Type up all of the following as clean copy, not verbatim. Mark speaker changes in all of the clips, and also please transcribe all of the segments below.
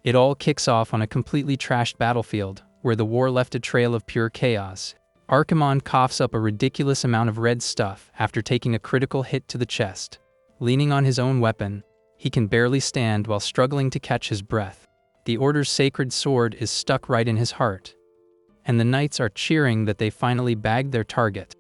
Speaker 1: It all kicks off on a completely trashed battlefield, where the war left a trail of pure chaos. Archimonde coughs up a ridiculous amount of red stuff after taking a critical hit to the chest. Leaning on his own weapon, he can barely stand while struggling to catch his breath. The Order's sacred sword is stuck right in his heart, and the knights are cheering that they finally bagged their target.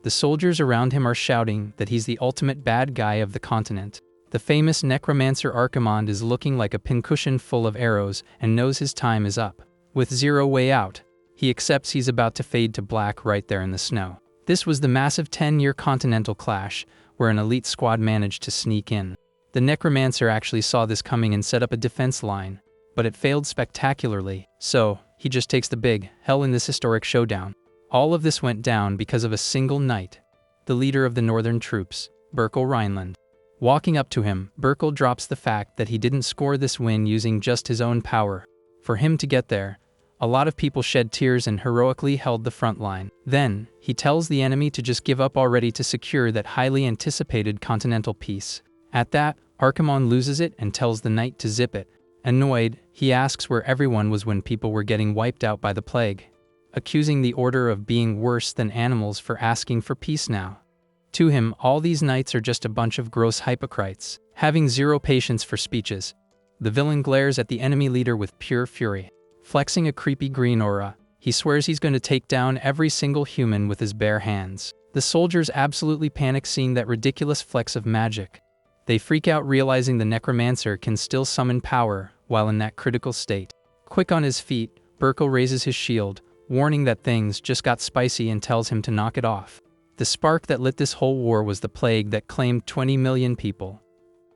Speaker 1: The soldiers around him are shouting that he's the ultimate bad guy of the continent. The famous Necromancer Archimonde is looking like a pincushion full of arrows and knows his time is up. With zero way out, he accepts he's about to fade to black right there in the snow. This was the massive 10-year continental clash, where an elite squad managed to sneak in. The Necromancer actually saw this coming and set up a defense line, but it failed spectacularly, so he just takes the big hell in this historic showdown. All of this went down because of a single knight, the leader of the northern troops, Burkle Rhineland. Walking up to him, Burkle drops the fact that he didn't score this win using just his own power. For him to get there, a lot of people shed tears and heroically held the front line. Then, he tells the enemy to just give up already to secure that highly anticipated continental peace. At that, Archimonde loses it and tells the knight to zip it. Annoyed, he asks where everyone was when people were getting wiped out by the plague, accusing the Order of being worse than animals for asking for peace now. To him, all these knights are just a bunch of gross hypocrites, having zero patience for speeches. The villain glares at the enemy leader with pure fury. Flexing a creepy green aura, he swears he's going to take down every single human with his bare hands. The soldiers absolutely panic seeing that ridiculous flex of magic. They freak out realizing the Necromancer can still summon power while in that critical state. Quick on his feet, Burkle raises his shield, warning that things just got spicy and tells him to knock it off. The spark that lit this whole war was the plague that claimed 20 million people,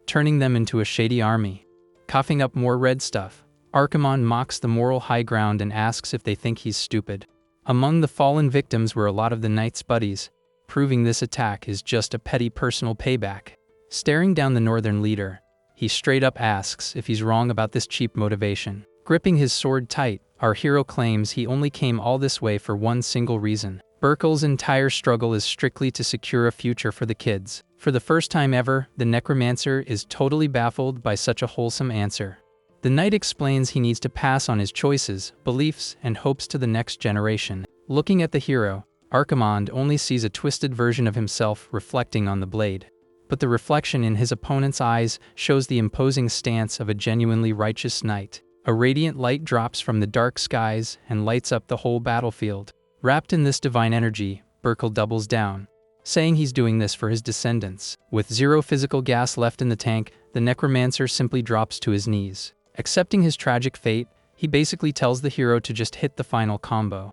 Speaker 1: turning them into a shady army. Coughing up more red stuff, Archimonde mocks the moral high ground and asks if they think he's stupid. Among the fallen victims were a lot of the knight's buddies, proving this attack is just a petty personal payback. Staring down the northern leader, he straight up asks if he's wrong about this cheap motivation. Gripping his sword tight, our hero claims he only came all this way for one single reason. Burkle's entire struggle is strictly to secure a future for the kids. For the first time ever, the Necromancer is totally baffled by such a wholesome answer. The knight explains he needs to pass on his choices, beliefs, and hopes to the next generation. Looking at the hero, Archimonde only sees a twisted version of himself reflecting on the blade. But the reflection in his opponent's eyes shows the imposing stance of a genuinely righteous knight. A radiant light drops from the dark skies and lights up the whole battlefield. Wrapped in this divine energy, Burkle doubles down, saying he's doing this for his descendants. With zero physical gas left in the tank, the Necromancer simply drops to his knees. Accepting his tragic fate, he basically tells the hero to just hit the final combo.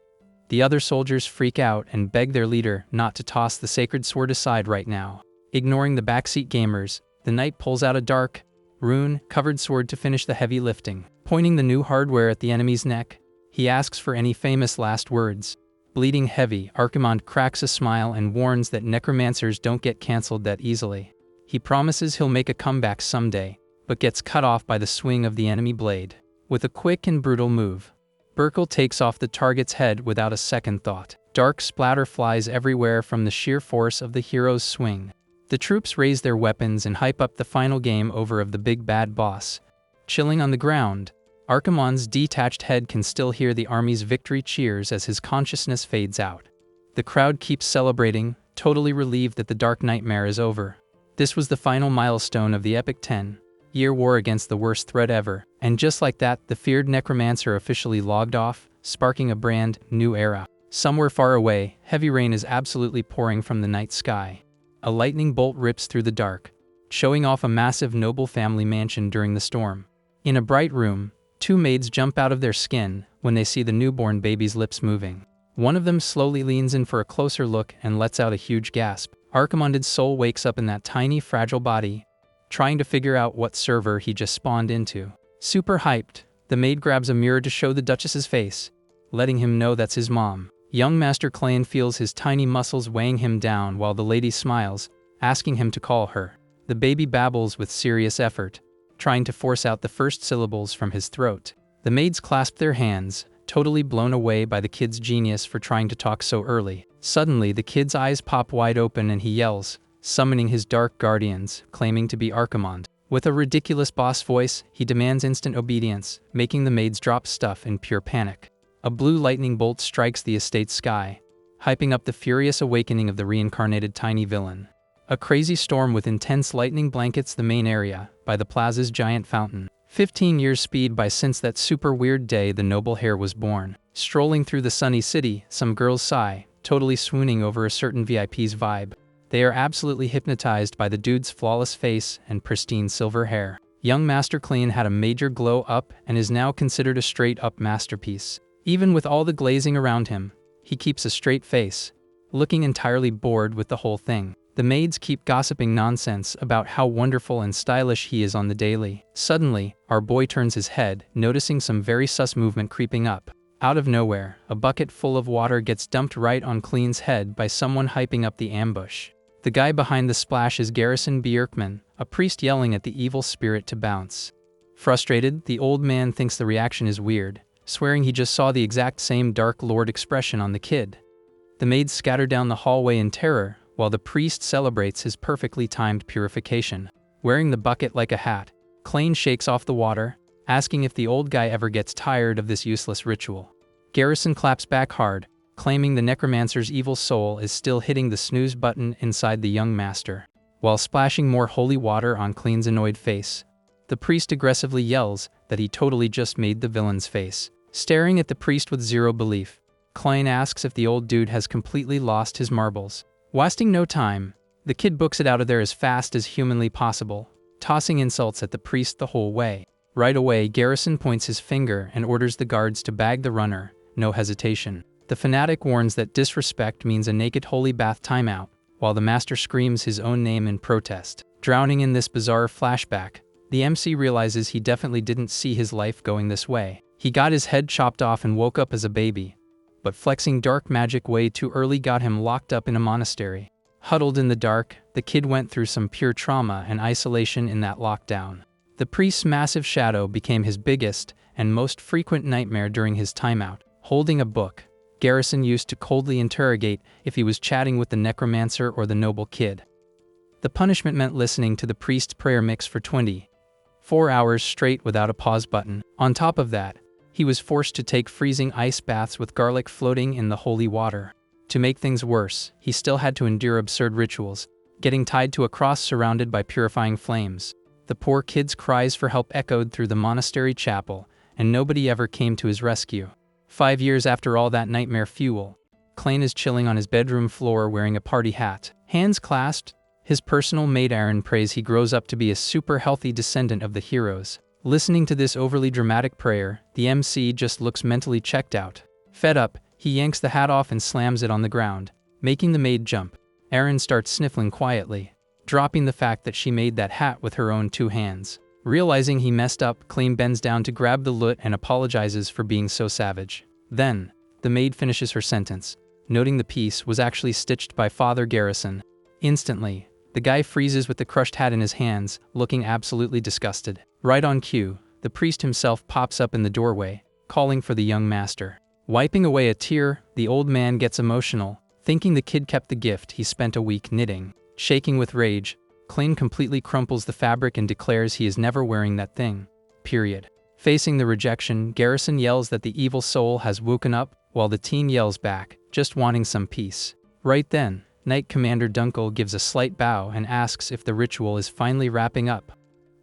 Speaker 1: The other soldiers freak out and beg their leader not to toss the sacred sword aside right now. Ignoring the backseat gamers, the knight pulls out a dark, rune-covered sword to finish the heavy lifting. Pointing the new hardware at the enemy's neck, he asks for any famous last words. Bleeding heavy, Archimonde cracks a smile and warns that necromancers don't get cancelled that easily. He promises he'll make a comeback someday, but gets cut off by the swing of the enemy blade. With a quick and brutal move, Burkle takes off the target's head without a second thought. Dark splatter flies everywhere from the sheer force of the hero's swing. The troops raise their weapons and hype up the final game over of the big bad boss. Chilling on the ground, Archimonde's detached head can still hear the army's victory cheers as his consciousness fades out. The crowd keeps celebrating, totally relieved that the dark nightmare is over. This was the final milestone of the epic 10-year war against the worst threat ever, and just like that, the feared Necromancer officially logged off, sparking a brand new era. Somewhere far away, heavy rain is absolutely pouring from the night sky. A lightning bolt rips through the dark, showing off a massive noble family mansion during the storm. In a bright room, two maids jump out of their skin when they see the newborn baby's lips moving. One of them slowly leans in for a closer look and lets out a huge gasp. Archimonde's soul wakes up in that tiny, fragile body, trying to figure out what server he just spawned into. Super hyped, the maid grabs a mirror to show the Duchess's face, letting him know that's his mom. Young Master Clayton feels his tiny muscles weighing him down while the lady smiles, asking him to call her. The baby babbles with serious effort, trying to force out the first syllables from his throat. The maids clasp their hands, totally blown away by the kid's genius for trying to talk so early. Suddenly, the kid's eyes pop wide open and he yells, summoning his dark guardians, claiming to be Archimonde. With a ridiculous boss voice, he demands instant obedience, making the maids drop stuff in pure panic. A blue lightning bolt strikes the estate's sky, hyping up the furious awakening of the reincarnated tiny villain. A crazy storm with intense lightning blankets the main area, by the plaza's giant fountain. 15 years speed by since that super weird day the noble heir was born. Strolling through the sunny city, some girls sigh, totally swooning over a certain VIP's vibe. They are absolutely hypnotized by the dude's flawless face and pristine silver hair. Young Master Clean had a major glow up and is now considered a straight-up masterpiece. Even with all the glazing around him, he keeps a straight face, looking entirely bored with the whole thing. The maids keep gossiping nonsense about how wonderful and stylish he is on the daily. Suddenly, our boy turns his head, noticing some very sus movement creeping up. Out of nowhere, a bucket full of water gets dumped right on Clean's head by someone hyping up the ambush. The guy behind the splash is Garrison Bjerkman, a priest yelling at the evil spirit to bounce. Frustrated, the old man thinks the reaction is weird, swearing he just saw the exact same Dark Lord expression on the kid. The maids scatter down the hallway in terror, while the priest celebrates his perfectly timed purification. Wearing the bucket like a hat, Clean shakes off the water, asking if the old guy ever gets tired of this useless ritual. Garrison claps back hard, claiming the Necromancer's evil soul is still hitting the snooze button inside the young master. While splashing more holy water on Clean's annoyed face, the priest aggressively yells that he totally just made the villain's face. Staring at the priest with zero belief, Clean asks if the old dude has completely lost his marbles. Wasting no time, the kid books it out of there as fast as humanly possible, tossing insults at the priest the whole way. Right away, Garrison points his finger and orders the guards to bag the runner, no hesitation. The fanatic warns that disrespect means a naked holy bath timeout, while the master screams his own name in protest. Drowning in this bizarre flashback, the MC realizes he definitely didn't see his life going this way. He got his head chopped off and woke up as a baby, but flexing dark magic way too early got him locked up in a monastery. Huddled in the dark, the kid went through some pure trauma and isolation in that lockdown. The priest's massive shadow became his biggest and most frequent nightmare during his timeout. Holding a book, Garrison used to coldly interrogate if he was chatting with the necromancer or the noble kid. The punishment meant listening to the priest's prayer mix for 24 hours straight without a pause button. On top of that, he was forced to take freezing ice baths with garlic floating in the holy water. To make things worse, he still had to endure absurd rituals, getting tied to a cross surrounded by purifying flames. The poor kid's cries for help echoed through the monastery chapel, and nobody ever came to his rescue. 5 years after all that nightmare fuel, Clean is chilling on his bedroom floor wearing a party hat. Hands clasped, his personal maid Aaron prays he grows up to be a super healthy descendant of the heroes. Listening to this overly dramatic prayer, the MC just looks mentally checked out. Fed up, he yanks the hat off and slams it on the ground, making the maid jump. Aaron starts sniffling quietly, dropping the fact that she made that hat with her own 2 hands. Realizing he messed up, Clean bends down to grab the loot and apologizes for being so savage. Then, the maid finishes her sentence, noting the piece was actually stitched by Father Garrison. Instantly, the guy freezes with the crushed hat in his hands, looking absolutely disgusted. Right on cue, the priest himself pops up in the doorway, calling for the young master. Wiping away a tear, the old man gets emotional, thinking the kid kept the gift he spent a week knitting. Shaking with rage, Clean completely crumples the fabric and declares he is never wearing that thing. Period. Facing the rejection, Garrison yells that the evil soul has woken up, while the teen yells back, just wanting some peace. Right then, Knight Commander Dunkel gives a slight bow and asks if the ritual is finally wrapping up.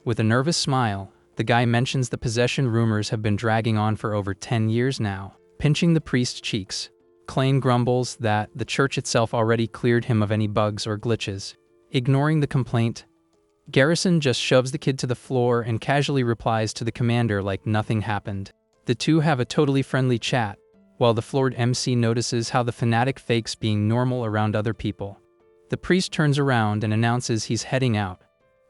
Speaker 1: With a nervous smile, the guy mentions the possession rumors have been dragging on for over 10 years now. Pinching the priest's cheeks, Clean grumbles that the church itself already cleared him of any bugs or glitches. Ignoring the complaint, Garrison just shoves the kid to the floor and casually replies to the commander like nothing happened. The two have a totally friendly chat, while the floored MC notices how the fanatic fakes being normal around other people. The priest turns around and announces he's heading out,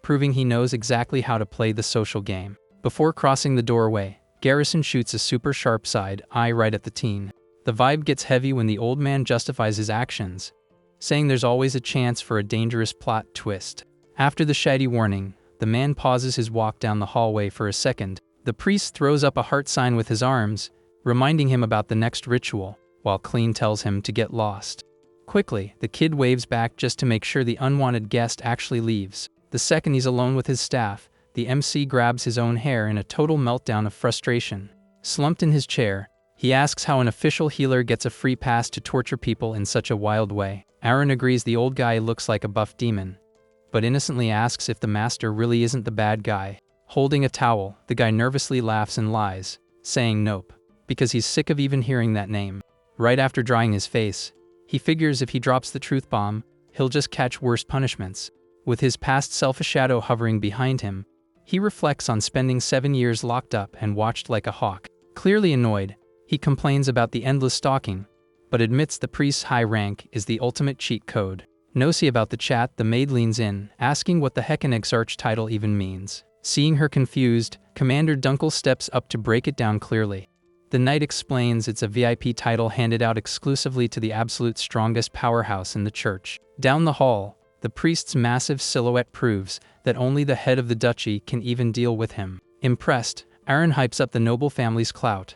Speaker 1: proving he knows exactly how to play the social game. Before crossing the doorway, Garrison shoots a super sharp side eye right at the teen. The vibe gets heavy when the old man justifies his actions, saying there's always a chance for a dangerous plot twist. After the shady warning, the man pauses his walk down the hallway for a second. The priest throws up a heart sign with his arms, reminding him about the next ritual, while Clean tells him to get lost. Quickly, the kid waves back just to make sure the unwanted guest actually leaves. The second he's alone with his staff, the MC grabs his own hair in a total meltdown of frustration. Slumped in his chair, he asks how an official healer gets a free pass to torture people in such a wild way. Aaron agrees the old guy looks like a buff demon, but innocently asks if the master really isn't the bad guy. Holding a towel, the guy nervously laughs and lies, saying nope, because he's sick of even hearing that name. Right after drying his face, he figures if he drops the truth bomb, he'll just catch worse punishments. With his past self a shadow hovering behind him, he reflects on spending 7 years locked up and watched like a hawk. Clearly annoyed, he complains about the endless stalking, but admits the priest's high rank is the ultimate cheat code. Nosy about the chat, the maid leans in, asking what the heck an exarch title even means. Seeing her confused, Commander Dunkel steps up to break it down clearly. The knight explains it's a VIP title handed out exclusively to the absolute strongest powerhouse in the church. Down the hall, the priest's massive silhouette proves that only the head of the duchy can even deal with him. Impressed, Aaron hypes up the noble family's clout,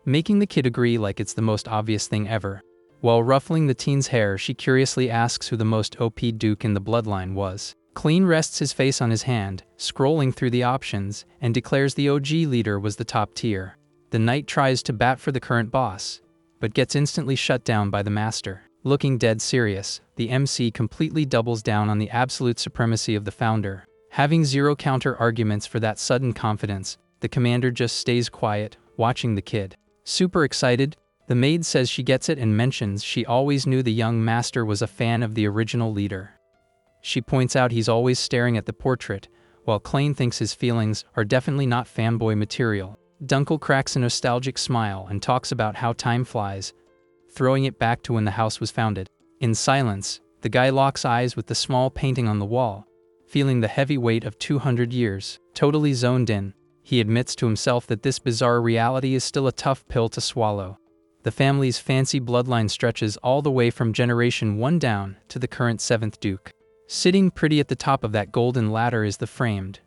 Speaker 1: making the kid agree like it's the most obvious thing ever. While ruffling the teen's hair, she curiously asks who the most OP duke in the bloodline was. Clean rests his face on his hand, scrolling through the options, and declares the OG leader was the top tier. The knight tries to bat for the current boss, but gets instantly shut down by the master. Looking dead serious, the MC completely doubles down on the absolute supremacy of the founder. Having zero counter-arguments for that sudden confidence, the commander just stays quiet, watching the kid. Super excited, the maid says she gets it and mentions she always knew the young master was a fan of the original leader. She points out he's always staring at the portrait, while Klain thinks his feelings are definitely not fanboy material. Dunkel cracks a nostalgic smile and talks about how time flies, throwing it back to when the house was founded. In silence, the guy locks eyes with the small painting on the wall, feeling the heavy weight of 200 years. Totally zoned in, he admits to himself that this bizarre reality is still a tough pill to swallow. The family's fancy bloodline stretches all the way from generation 1 down to the current 7th Duke. Sitting pretty at the top of that golden ladder is the framed,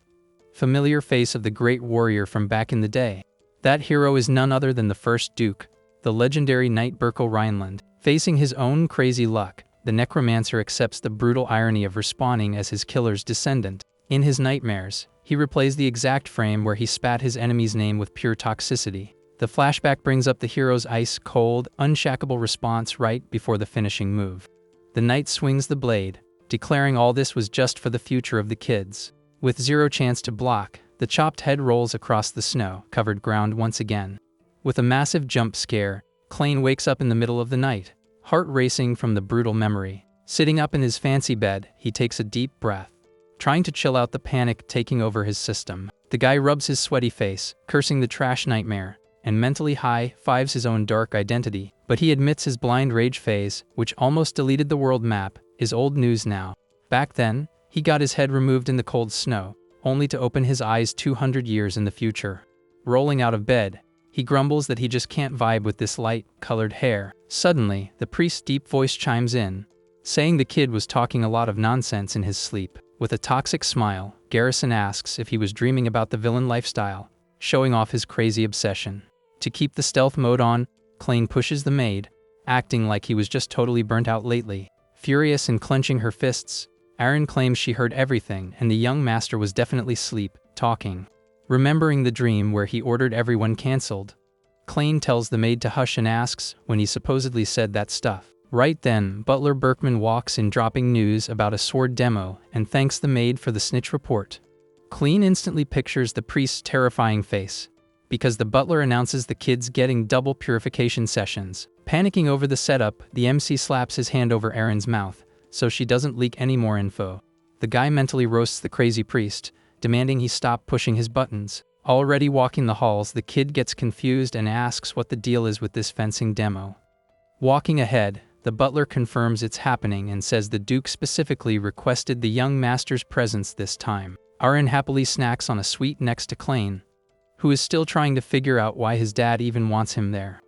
Speaker 1: familiar face of the great warrior from back in the day. That hero is none other than the first Duke, the legendary Knight Burko Rhineland. Facing his own crazy luck, the Necromancer accepts the brutal irony of respawning as his killer's descendant. In his nightmares, he replays the exact frame where he spat his enemy's name with pure toxicity. The flashback brings up the hero's ice-cold, unshackable response right before the finishing move. The knight swings the blade, declaring all this was just for the future of the kids. With zero chance to block, the chopped head rolls across the snow-covered ground once again. With a massive jump scare, Klain wakes up in the middle of the night, heart racing from the brutal memory. Sitting up in his fancy bed, he takes a deep breath, trying to chill out the panic taking over his system. The guy rubs his sweaty face, cursing the trash nightmare, and mentally high-fives his own dark identity. But he admits his blind rage phase, which almost deleted the world map, is old news now. Back then, he got his head removed in the cold snow, only to open his eyes 200 years in the future. Rolling out of bed, he grumbles that he just can't vibe with this light-colored hair. Suddenly, the priest's deep voice chimes in, saying the kid was talking a lot of nonsense in his sleep. With a toxic smile, Garrison asks if he was dreaming about the villain lifestyle, showing off his crazy obsession. To keep the stealth mode on, Klain pushes the maid, acting like he was just totally burnt out lately. Furious and clenching her fists, Aaron claims she heard everything and the young master was definitely talking. Remembering the dream where he ordered everyone cancelled, Klain tells the maid to hush and asks when he supposedly said that stuff. Right then, Butler Berkman walks in dropping news about a sword demo and thanks the maid for the snitch report. Klain instantly pictures the priest's terrifying face, because the butler announces the kid's getting double purification sessions. Panicking over the setup, the MC slaps his hand over Aaron's mouth, so she doesn't leak any more info. The guy mentally roasts the crazy priest, demanding he stop pushing his buttons. Already walking the halls, the kid gets confused and asks what the deal is with this fencing demo. Walking ahead, the butler confirms it's happening and says the Duke specifically requested the young master's presence this time. Aaron happily snacks on a sweet next to Klain, who is still trying to figure out why his dad even wants him there.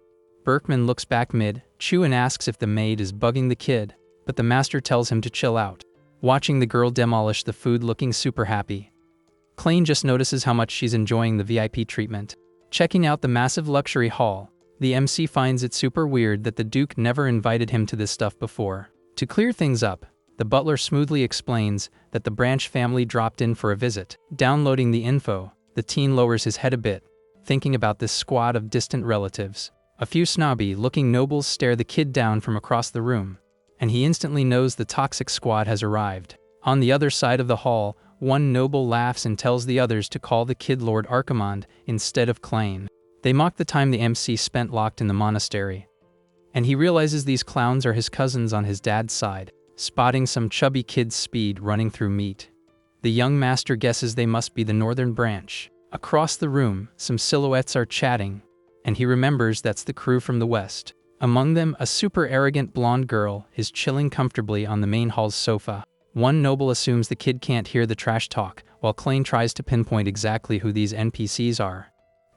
Speaker 1: Berkman looks back mid-chew and asks if the maid is bugging the kid, but the master tells him to chill out. Watching the girl demolish the food looking super happy, Klain just notices how much she's enjoying the VIP treatment. Checking out the massive luxury hall, the MC finds it super weird that the Duke never invited him to this stuff before. To clear things up, The butler smoothly explains that the Branch family dropped in for a visit. Downloading the info, the teen lowers his head a bit, thinking about this squad of distant relatives. A few snobby-looking nobles stare the kid down from across the room, and he instantly knows the toxic squad has arrived. On the other side of the hall, one noble laughs and tells the others to call the kid Lord Archimond instead of Klain. They mock the time the MC spent locked in the monastery, and he realizes these clowns are his cousins on his dad's side. Spotting some chubby kids speed running through meat, the young master guesses they must be the Northern Branch. Across the room, some silhouettes are chatting, and he remembers that's the crew from the west. Among them, a super arrogant blonde girl is chilling comfortably on the main hall's sofa. One noble assumes the kid can't hear the trash talk, while Klain tries to pinpoint exactly who these NPCs are.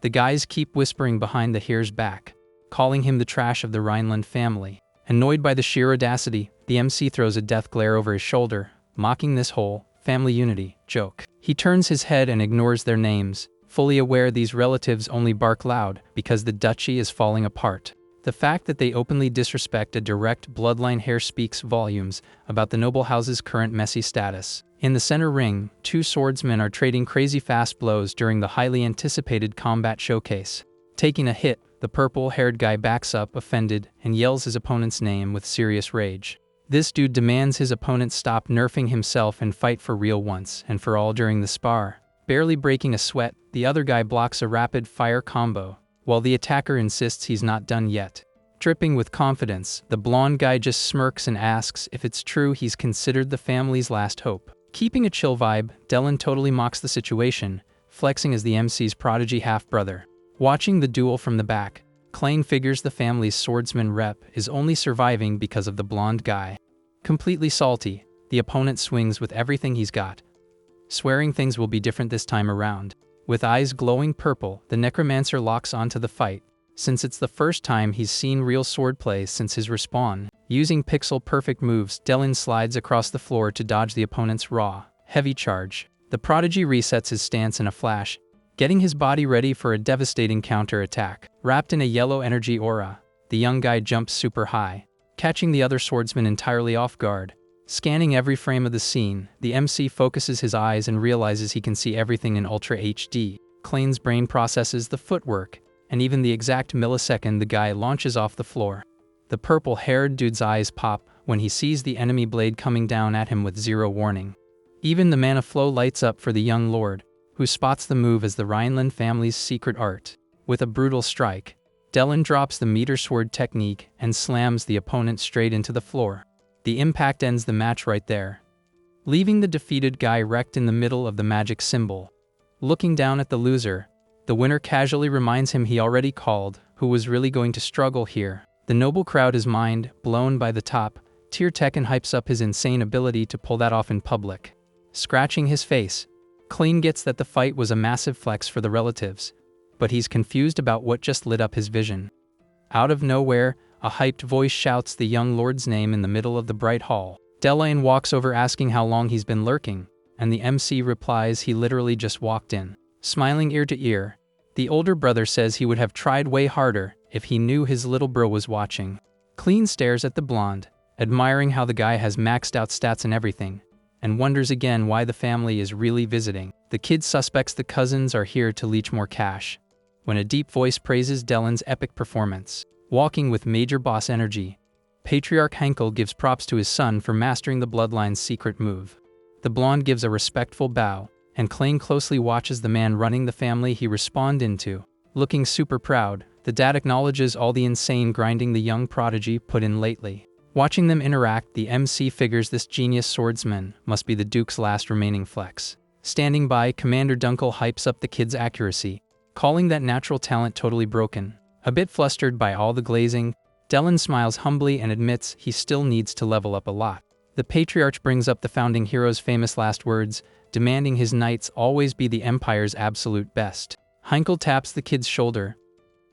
Speaker 1: The guys keep whispering behind the hear's back, calling him the trash of the Rhineland family. Annoyed by the sheer audacity, the MC throws a death glare over his shoulder, mocking this whole family unity joke. He turns his head and ignores their names, fully aware these relatives only bark loud because the duchy is falling apart. The fact that they openly disrespect a direct bloodline heir speaks volumes about the noble house's current messy status. In the center ring, two swordsmen are trading crazy fast blows during the highly anticipated combat showcase. Taking a hit, the purple-haired guy backs up, offended, and yells his opponent's name with serious rage. This dude demands his opponent stop nerfing himself and fight for real once and for all during the spar. Barely breaking a sweat, the other guy blocks a rapid-fire combo, while the attacker insists he's not done yet. Dripping with confidence, the blonde guy just smirks and asks if it's true he's considered the family's last hope. Keeping a chill vibe, Dylan totally mocks the situation, flexing as the MC's prodigy half-brother. Watching the duel from the back, Klain figures the family's swordsman rep is only surviving because of the blonde guy. Completely salty, the opponent swings with everything he's got, swearing things will be different this time around. With eyes glowing purple, the Necromancer locks onto the fight, since it's the first time he's seen real swordplay since his respawn. Using pixel-perfect moves, Dylan slides across the floor to dodge the opponent's raw, heavy charge. The prodigy resets his stance in a flash, getting his body ready for a devastating counter-attack. Wrapped in a yellow energy aura, the young guy jumps super high, catching the other swordsman entirely off guard. Scanning every frame of the scene, the MC focuses his eyes and realizes he can see everything in Ultra HD. Klain's brain processes the footwork, and even the exact millisecond the guy launches off the floor. The purple-haired dude's eyes pop when he sees the enemy blade coming down at him with zero warning. Even the mana flow lights up for the young lord, who spots the move as the Rhineland family's secret art. With a brutal strike, Dylan drops the meter sword technique and slams the opponent straight into the floor. The impact ends the match right there, leaving the defeated guy wrecked in the middle of the magic symbol. Looking down at the loser, the winner casually reminds him he already called who was really going to struggle here. The noble crowd is mind blown by the top tier tech and hypes up his insane ability to pull that off in public. Scratching his face, Klain gets that the fight was a massive flex for the relatives, but he's confused about what just lit up his vision. Out of nowhere, a hyped voice shouts the young lord's name in the middle of the bright hall. Dylan walks over asking how long he's been lurking, and the MC replies he literally just walked in. Smiling ear to ear, the older brother says he would have tried way harder if he knew his little bro was watching. Klain stares at the blonde, admiring how the guy has maxed out stats and everything, and wonders again why the family is really visiting. The kid suspects the cousins are here to leech more cash, when a deep voice praises Dylan's epic performance. Walking with major boss energy, Patriarch Henkel gives props to his son for mastering the bloodline's secret move. The blonde gives a respectful bow, and Klain closely watches the man running the family he respawned into. Looking super proud, the dad acknowledges all the insane grinding the young prodigy put in lately. Watching them interact, the MC figures this genius swordsman must be the Duke's last remaining flex. Standing by, Commander Dunkel hypes up the kid's accuracy, calling that natural talent totally broken. A bit flustered by all the glazing, Dylan smiles humbly and admits he still needs to level up a lot. The Patriarch brings up the founding hero's famous last words, demanding his knights always be the Empire's absolute best. Henkel taps the kid's shoulder,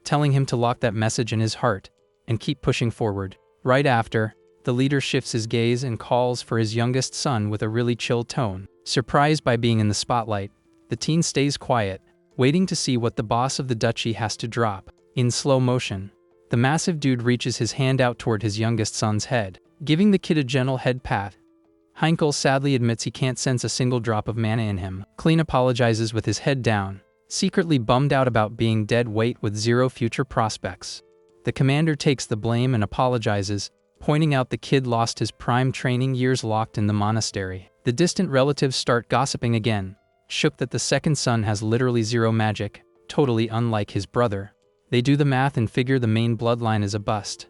Speaker 1: telling him to lock that message in his heart and keep pushing forward. Right after, the leader shifts his gaze and calls for his youngest son with a really chill tone. Surprised by being in the spotlight, the teen stays quiet, waiting to see what the boss of the duchy has to drop. In slow motion, the massive dude reaches his hand out toward his youngest son's head. Giving the kid a gentle head pat, Heinkel sadly admits he can't sense a single drop of mana in him. Klein apologizes with his head down, secretly bummed out about being dead weight with zero future prospects. The commander takes the blame and apologizes, pointing out the kid lost his prime training years locked in the monastery. The distant relatives start gossiping again, shook that the second son has literally zero magic, totally unlike his brother. They do the math and figure the main bloodline is a bust,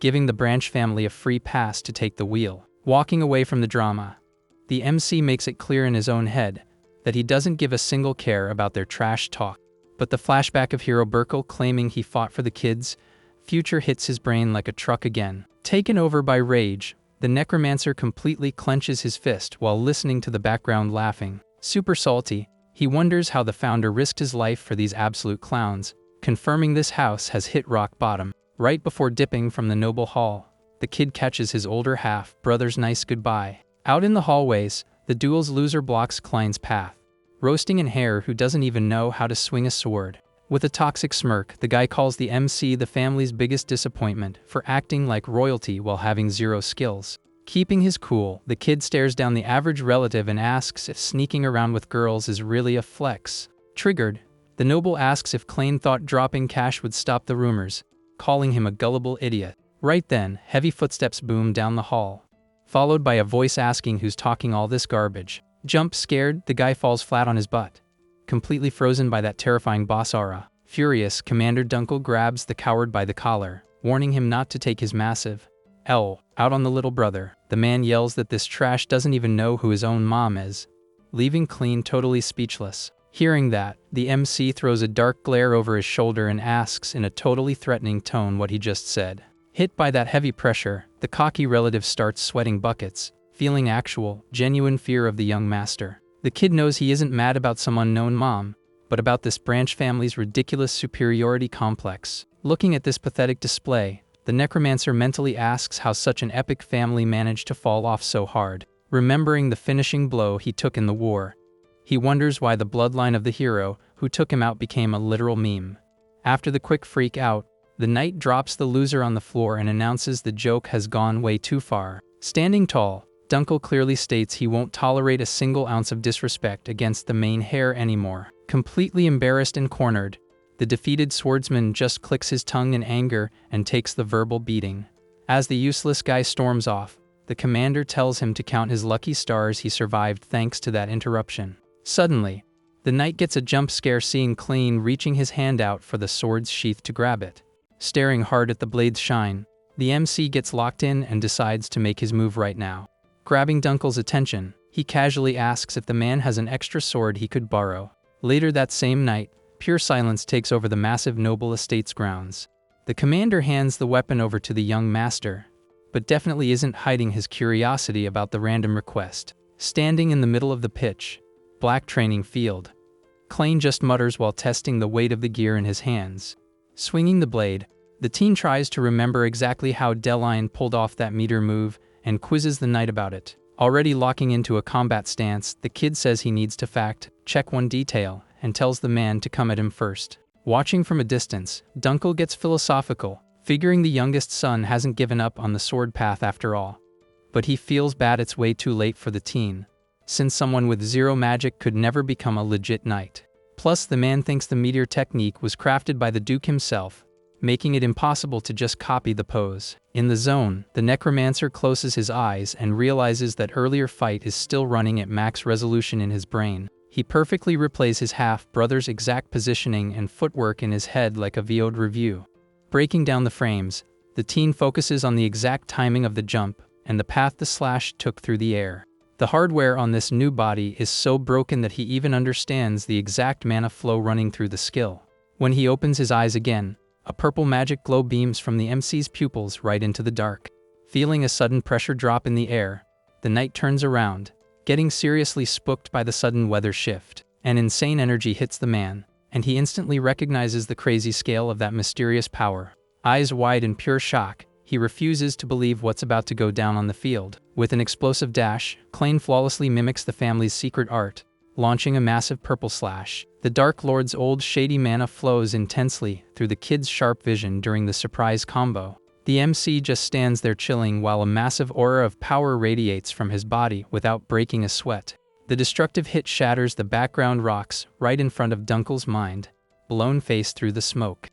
Speaker 1: giving the Branch family a free pass to take the wheel. Walking away from the drama, the MC makes it clear in his own head that he doesn't give a single care about their trash talk. But the flashback of Hero Burkle claiming he fought for the kids' future hits his brain like a truck again. Taken over by rage, the Necromancer completely clenches his fist while listening to the background laughing. Super salty, he wonders how the founder risked his life for these absolute clowns, confirming this house has hit rock bottom. Right before dipping from the noble hall, the kid catches his older half-brother's nice goodbye. Out in the hallways, the duel's loser blocks Klein's path, roasting an hare who doesn't even know how to swing a sword. With a toxic smirk, the guy calls the MC the family's biggest disappointment for acting like royalty while having zero skills. Keeping his cool, the kid stares down the average relative and asks if sneaking around with girls is really a flex. Triggered, the noble asks if Klein thought dropping cash would stop the rumors, calling him a gullible idiot. Right then, heavy footsteps boom down the hall, followed by a voice asking who's talking all this garbage. Jump scared, the guy falls flat on his butt, completely frozen by that terrifying boss aura. Furious, Commander Dunkel grabs the coward by the collar, warning him not to take his massive L out on the little brother. The man yells that this trash doesn't even know who his own mom is, leaving Klein totally speechless. Hearing that, the MC throws a dark glare over his shoulder and asks in a totally threatening tone what he just said. Hit by that heavy pressure, the cocky relative starts sweating buckets, feeling actual, genuine fear of the young master. The kid knows he isn't mad about some unknown mom, but about this Branch family's ridiculous superiority complex. Looking at this pathetic display, the Necromancer mentally asks how such an epic family managed to fall off so hard. Remembering the finishing blow he took in the war, he wonders why the bloodline of the hero who took him out became a literal meme. After the quick freak out, the knight drops the loser on the floor and announces the joke has gone way too far. Standing tall, Dunkel clearly states he won't tolerate a single ounce of disrespect against the main heir anymore. Completely embarrassed and cornered, the defeated swordsman just clicks his tongue in anger and takes the verbal beating. As the useless guy storms off, the commander tells him to count his lucky stars he survived thanks to that interruption. Suddenly, the knight gets a jump scare seeing Klein reaching his hand out for the sword's sheath to grab it. Staring hard at the blade's shine, the MC gets locked in and decides to make his move right now. Grabbing Dunkel's attention, he casually asks if the man has an extra sword he could borrow. Later that same night, pure silence takes over the massive noble estate's grounds. The commander hands the weapon over to the young master, but definitely isn't hiding his curiosity about the random request. Standing in the middle of the pitch black training field, Klein just mutters while testing the weight of the gear in his hands. Swinging the blade, the teen tries to remember exactly how Deline pulled off that meter move and quizzes the knight about it. Already locking into a combat stance, the kid says he needs to fact-check one detail and tells the man to come at him first. Watching from a distance, Dunkel gets philosophical, figuring the youngest son hasn't given up on the sword path after all. But he feels bad it's way too late for the teen, since someone with zero magic could never become a legit knight. Plus, the man thinks the meteor technique was crafted by the Duke himself, making it impossible to just copy the pose. In the zone, the Necromancer closes his eyes and realizes that earlier fight is still running at max resolution in his brain. He perfectly replays his half-brother's exact positioning and footwork in his head like a VOD review. Breaking down the frames, the teen focuses on the exact timing of the jump and the path the slash took through the air. The hardware on this new body is so broken that he even understands the exact mana flow running through the skill. When he opens his eyes again, a purple magic glow beams from the MC's pupils right into the dark. Feeling a sudden pressure drop in the air, the knight turns around, getting seriously spooked by the sudden weather shift. An insane energy hits the man, and he instantly recognizes the crazy scale of that mysterious power. Eyes wide in pure shock, he refuses to believe what's about to go down on the field. With an explosive dash, Klein flawlessly mimics the family's secret art, launching a massive purple slash. The Dark Lord's old shady mana flows intensely through the kid's sharp vision during the surprise combo. The MC just stands there chilling while a massive aura of power radiates from his body without breaking a sweat. The destructive hit shatters the background rocks right in front of Dunkel's mind, blown face through the smoke.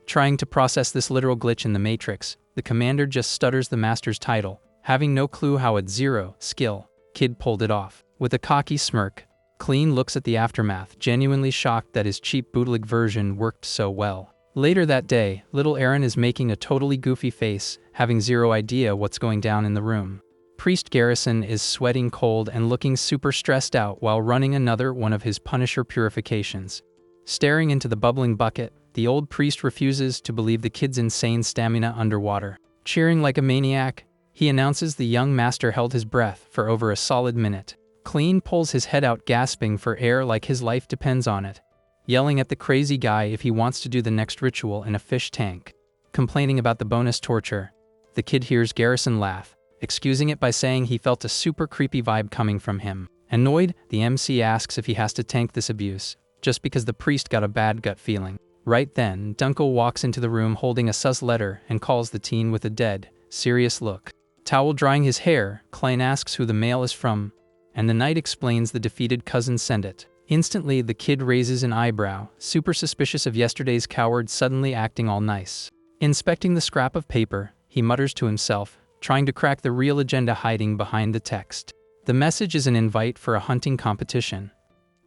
Speaker 1: Trying to process this literal glitch in the Matrix, the commander just stutters the master's title, having no clue how at 0 skill, Kid pulled it off. With a cocky smirk, Clean looks at the aftermath, genuinely shocked that his cheap bootleg version worked so well. Later that day, little Aaron is making a totally goofy face, having zero idea what's going down in the room. Priest Garrison is sweating cold and looking super stressed out while running another one of his Punisher purifications. Staring into the bubbling bucket, the old priest refuses to believe the kid's insane stamina underwater. Cheering like a maniac, he announces the young master held his breath for over a solid minute. Clean pulls his head out gasping for air like his life depends on it, yelling at the crazy guy if he wants to do the next ritual in a fish tank. Complaining about the bonus torture, the kid hears Garrison laugh, excusing it by saying he felt a super creepy vibe coming from him. Annoyed, the MC asks if he has to tank this abuse, just because the priest got a bad gut feeling. Right then, Dunkel walks into the room holding a sus letter and calls the teen with a dead, serious look. Towel drying his hair, Klein asks who the mail is from, and the knight explains the defeated cousin sent it. Instantly, the kid raises an eyebrow, super suspicious of yesterday's coward suddenly acting all nice. Inspecting the scrap of paper, he mutters to himself, trying to crack the real agenda hiding behind the text. The message is an invite for a hunting competition,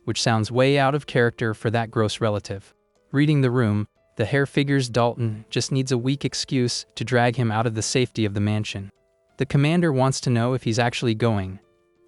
Speaker 1: which sounds way out of character for that gross relative. Reading the room, the hair figures Dalton just needs a weak excuse to drag him out of the safety of the mansion. The commander wants to know if he's actually going,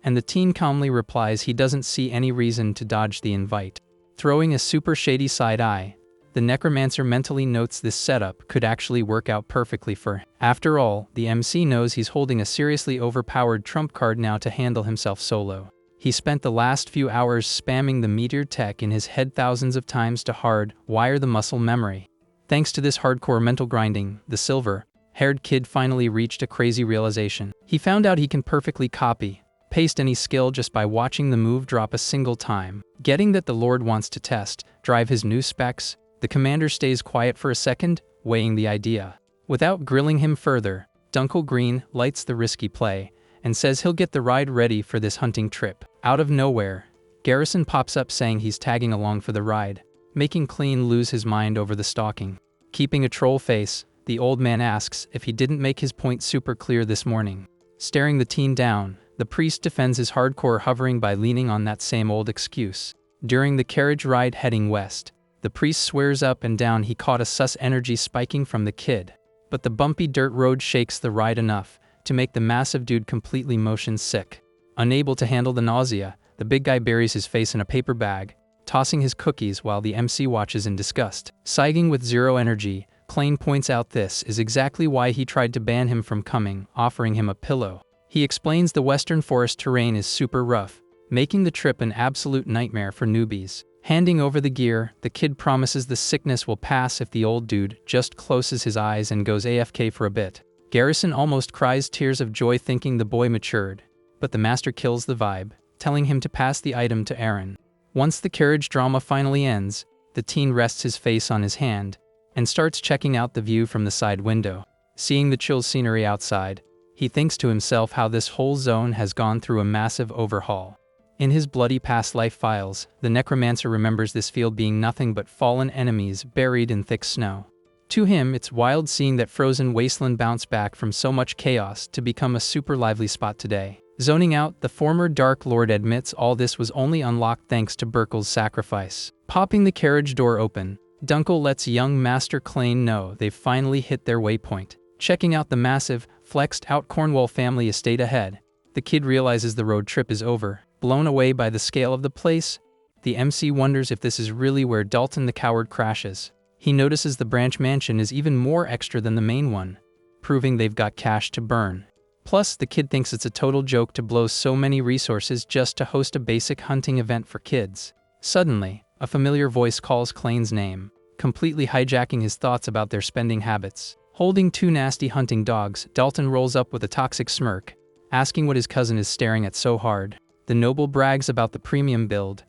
Speaker 1: and the teen calmly replies he doesn't see any reason to dodge the invite. Throwing a super shady side eye, the Necromancer mentally notes this setup could actually work out perfectly for him. After all, the MC knows he's holding a seriously overpowered trump card now to handle himself solo. He spent the last few hours spamming the meteor tech in his head thousands of times to hard-wire the muscle memory. Thanks to this hardcore mental grinding, the silver-haired kid finally reached a crazy realization. He found out he can perfectly copy-paste any skill just by watching the move drop a single time. Getting that the Lord wants to test-drive his new specs, the commander stays quiet for a second, weighing the idea. Without grilling him further, Dunkel Green lights the risky play and says he'll get the ride ready for this hunting trip. Out of nowhere, Garrison pops up saying he's tagging along for the ride, making Clean lose his mind over the stalking. Keeping a troll face, the old man asks if he didn't make his point super clear this morning. Staring the teen down, the priest defends his hardcore hovering by leaning on that same old excuse. During the carriage ride heading west, the priest swears up and down he caught a sus energy spiking from the kid, but the bumpy dirt road shakes the ride enough to make the massive dude completely motion sick. Unable to handle the nausea, the big guy buries his face in a paper bag, tossing his cookies while the MC watches in disgust. Sighing with zero energy, Klein points out this is exactly why he tried to ban him from coming, offering him a pillow. He explains the western forest terrain is super rough, making the trip an absolute nightmare for newbies. Handing over the gear, the kid promises the sickness will pass if the old dude just closes his eyes and goes AFK for a bit. Garrison almost cries tears of joy thinking the boy matured, but the master kills the vibe, telling him to pass the item to Aaron. Once the carriage drama finally ends, the teen rests his face on his hand and starts checking out the view from the side window. Seeing the chill scenery outside, he thinks to himself how this whole zone has gone through a massive overhaul. In his bloody past life files, the Necromancer remembers this field being nothing but fallen enemies buried in thick snow. To him, it's wild seeing that frozen wasteland bounce back from so much chaos to become a super lively spot today. Zoning out, the former Dark Lord admits all this was only unlocked thanks to Burkle's sacrifice. Popping the carriage door open, Dunkel lets young Master Klein know they've finally hit their waypoint. Checking out the massive, flexed-out Cornwall family estate ahead, the kid realizes the road trip is over. Blown away by the scale of the place, the MC wonders if this is really where Dalton the Coward crashes. He notices the branch mansion is even more extra than the main one, proving they've got cash to burn. Plus, the kid thinks it's a total joke to blow so many resources just to host a basic hunting event for kids. Suddenly, a familiar voice calls Klein's name, completely hijacking his thoughts about their spending habits. Holding two nasty hunting dogs, Dalton rolls up with a toxic smirk, asking what his cousin is staring at so hard. The noble brags about the premium build,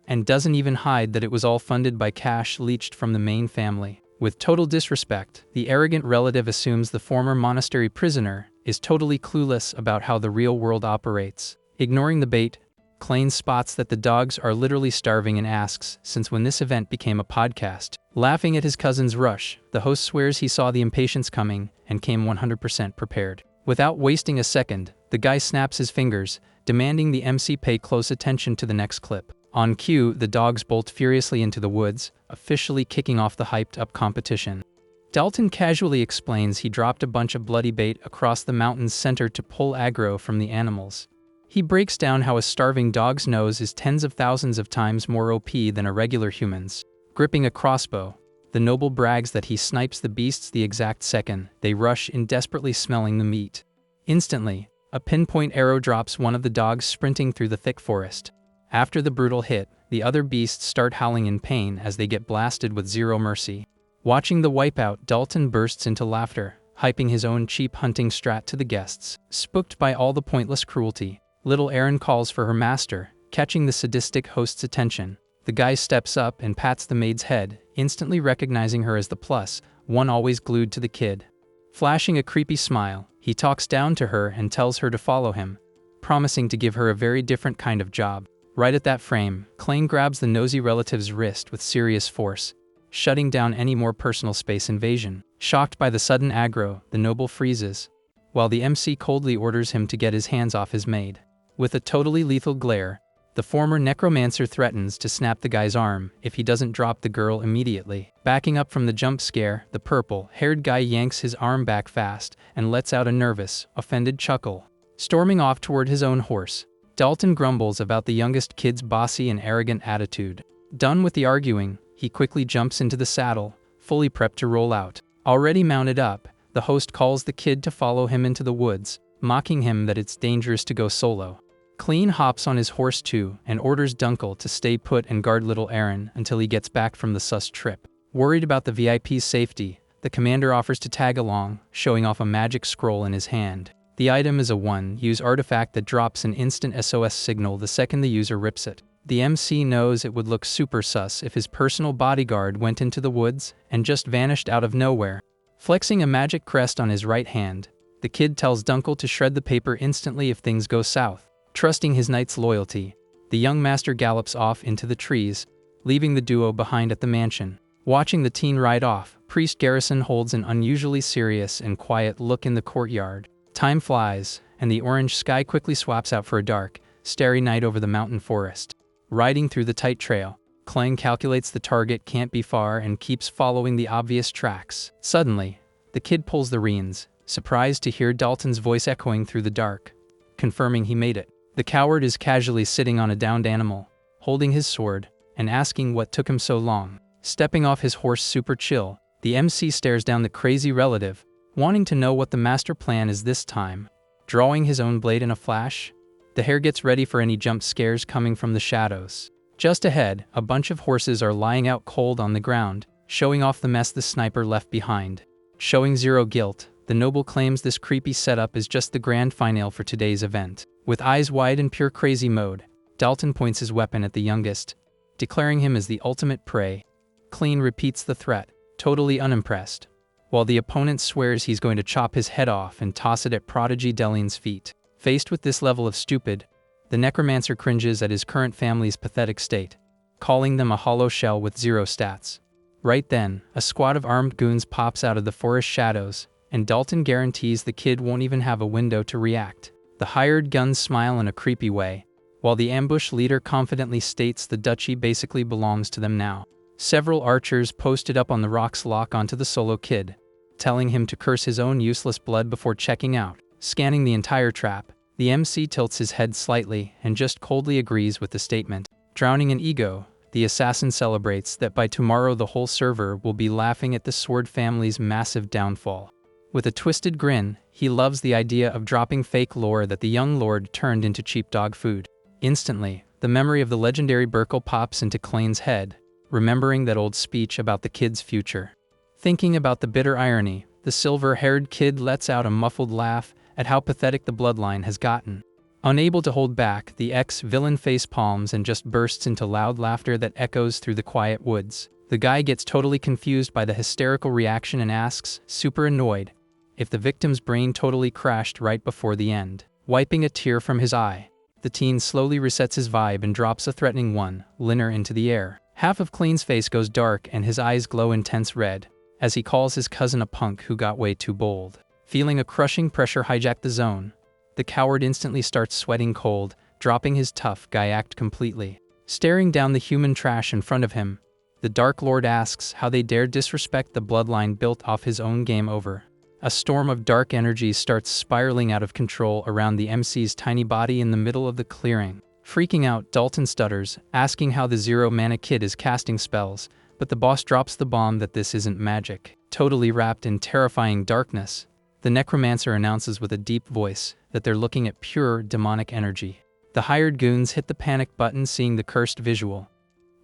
Speaker 1: and doesn't even hide that it was all funded by cash leached from the main family. With total disrespect, the arrogant relative assumes the former monastery prisoner is totally clueless about how the real world operates. Ignoring the bait, Klain spots that the dogs are literally starving and asks, since when this event became a podcast. Laughing at his cousin's rush, the host swears he saw the impatience coming and came 100% prepared. Without wasting a second, the guy snaps his fingers, demanding the MC pay close attention to the next clip. On cue, the dogs bolt furiously into the woods, officially kicking off the hyped-up competition. Dalton casually explains he dropped a bunch of bloody bait across the mountain's center to pull aggro from the animals. He breaks down how a starving dog's nose is tens of thousands of times more OP than a regular human's. Gripping a crossbow, the noble brags that he snipes the beasts the exact second they rush in, desperately smelling the meat. Instantly, a pinpoint arrow drops one of the dogs sprinting through the thick forest. After the brutal hit, the other beasts start howling in pain as they get blasted with zero mercy. Watching the wipeout, Dalton bursts into laughter, hyping his own cheap hunting strat to the guests. Spooked by all the pointless cruelty, little Erin calls for her master, catching the sadistic host's attention. The guy steps up and pats the maid's head, instantly recognizing her as the plus one always glued to the kid. Flashing a creepy smile, he talks down to her and tells her to follow him, promising to give her a very different kind of job. Right at that frame, Klain grabs the nosy relative's wrist with serious force, shutting down any more personal space invasion. Shocked by the sudden aggro, the noble freezes, while the MC coldly orders him to get his hands off his maid. With a totally lethal glare, the former Necromancer threatens to snap the guy's arm if he doesn't drop the girl immediately. Backing up from the jump scare, the purple-haired guy yanks his arm back fast and lets out a nervous, offended chuckle. Storming off toward his own horse, Dalton grumbles about the youngest kid's bossy and arrogant attitude. Done with the arguing, he quickly jumps into the saddle, fully prepped to roll out. Already mounted up, the host calls the kid to follow him into the woods, mocking him that it's dangerous to go solo. Klain hops on his horse too and orders Dunkel to stay put and guard little Erin until he gets back from the sus trip. Worried about the VIP's safety, the commander offers to tag along, showing off a magic scroll in his hand. The item is a one-use artifact that drops an instant SOS signal the second the user rips it. The MC knows it would look super sus if his personal bodyguard went into the woods and just vanished out of nowhere. Flexing a magic crest on his right hand, the kid tells Dunkel to shred the paper instantly if things go south. Trusting his knight's loyalty, the young master gallops off into the trees, leaving the duo behind at the mansion. Watching the teen ride off, Priest Garrison holds an unusually serious and quiet look in the courtyard. Time flies, and the orange sky quickly swaps out for a dark, starry night over the mountain forest. Riding through the tight trail, Klain calculates the target can't be far and keeps following the obvious tracks. Suddenly, the kid pulls the reins, surprised to hear Dalton's voice echoing through the dark, confirming he made it. The coward is casually sitting on a downed animal, holding his sword, and asking what took him so long. Stepping off his horse super chill, the MC stares down the crazy relative, wanting to know what the master plan is this time. Drawing his own blade in a flash, the hare gets ready for any jump scares coming from the shadows. Just ahead, a bunch of horses are lying out cold on the ground, showing off the mess the sniper left behind. Showing zero guilt, the noble claims this creepy setup is just the grand finale for today's event. With eyes wide in pure crazy mode, Dalton points his weapon at the youngest, declaring him as the ultimate prey. Klain repeats the threat, totally unimpressed, while the opponent swears he's going to chop his head off and toss it at Prodigy Deline's feet. Faced with this level of stupid, the Necromancer cringes at his current family's pathetic state, calling them a hollow shell with zero stats. Right then, a squad of armed goons pops out of the forest shadows, and Dalton guarantees the kid won't even have a window to react. The hired guns smile in a creepy way, while the ambush leader confidently states the duchy basically belongs to them now. Several archers posted up on the rocks lock onto the solo kid, telling him to curse his own useless blood before checking out. Scanning the entire trap, the MC tilts his head slightly and just coldly agrees with the statement. Drowning in ego, the assassin celebrates that by tomorrow the whole server will be laughing at the Sword family's massive downfall. With a twisted grin, he loves the idea of dropping fake lore that the young lord turned into cheap dog food. Instantly, the memory of the legendary Burkle pops into Klain's head, remembering that old speech about the kid's future. Thinking about the bitter irony, the silver-haired kid lets out a muffled laugh at how pathetic the bloodline has gotten. Unable to hold back, the ex-villain face palms and just bursts into loud laughter that echoes through the quiet woods. The guy gets totally confused by the hysterical reaction and asks, super annoyed, if the victim's brain totally crashed right before the end. Wiping a tear from his eye, the teen slowly resets his vibe and drops a threatening one, liner into the air. Half of Clean's face goes dark and his eyes glow intense red, as he calls his cousin a punk who got way too bold. Feeling a crushing pressure hijack the zone, the coward instantly starts sweating cold, dropping his tough guy act completely. Staring down the human trash in front of him, the Dark Lord asks how they dare disrespect the bloodline built off his own game over. A storm of dark energy starts spiraling out of control around the MC's tiny body in the middle of the clearing. Freaking out, Dalton stutters, asking how the zero-mana kid is casting spells, but the boss drops the bomb that this isn't magic. Totally wrapped in terrifying darkness, the Necromancer announces with a deep voice that they're looking at pure demonic energy. The hired goons hit the panic button seeing the cursed visual,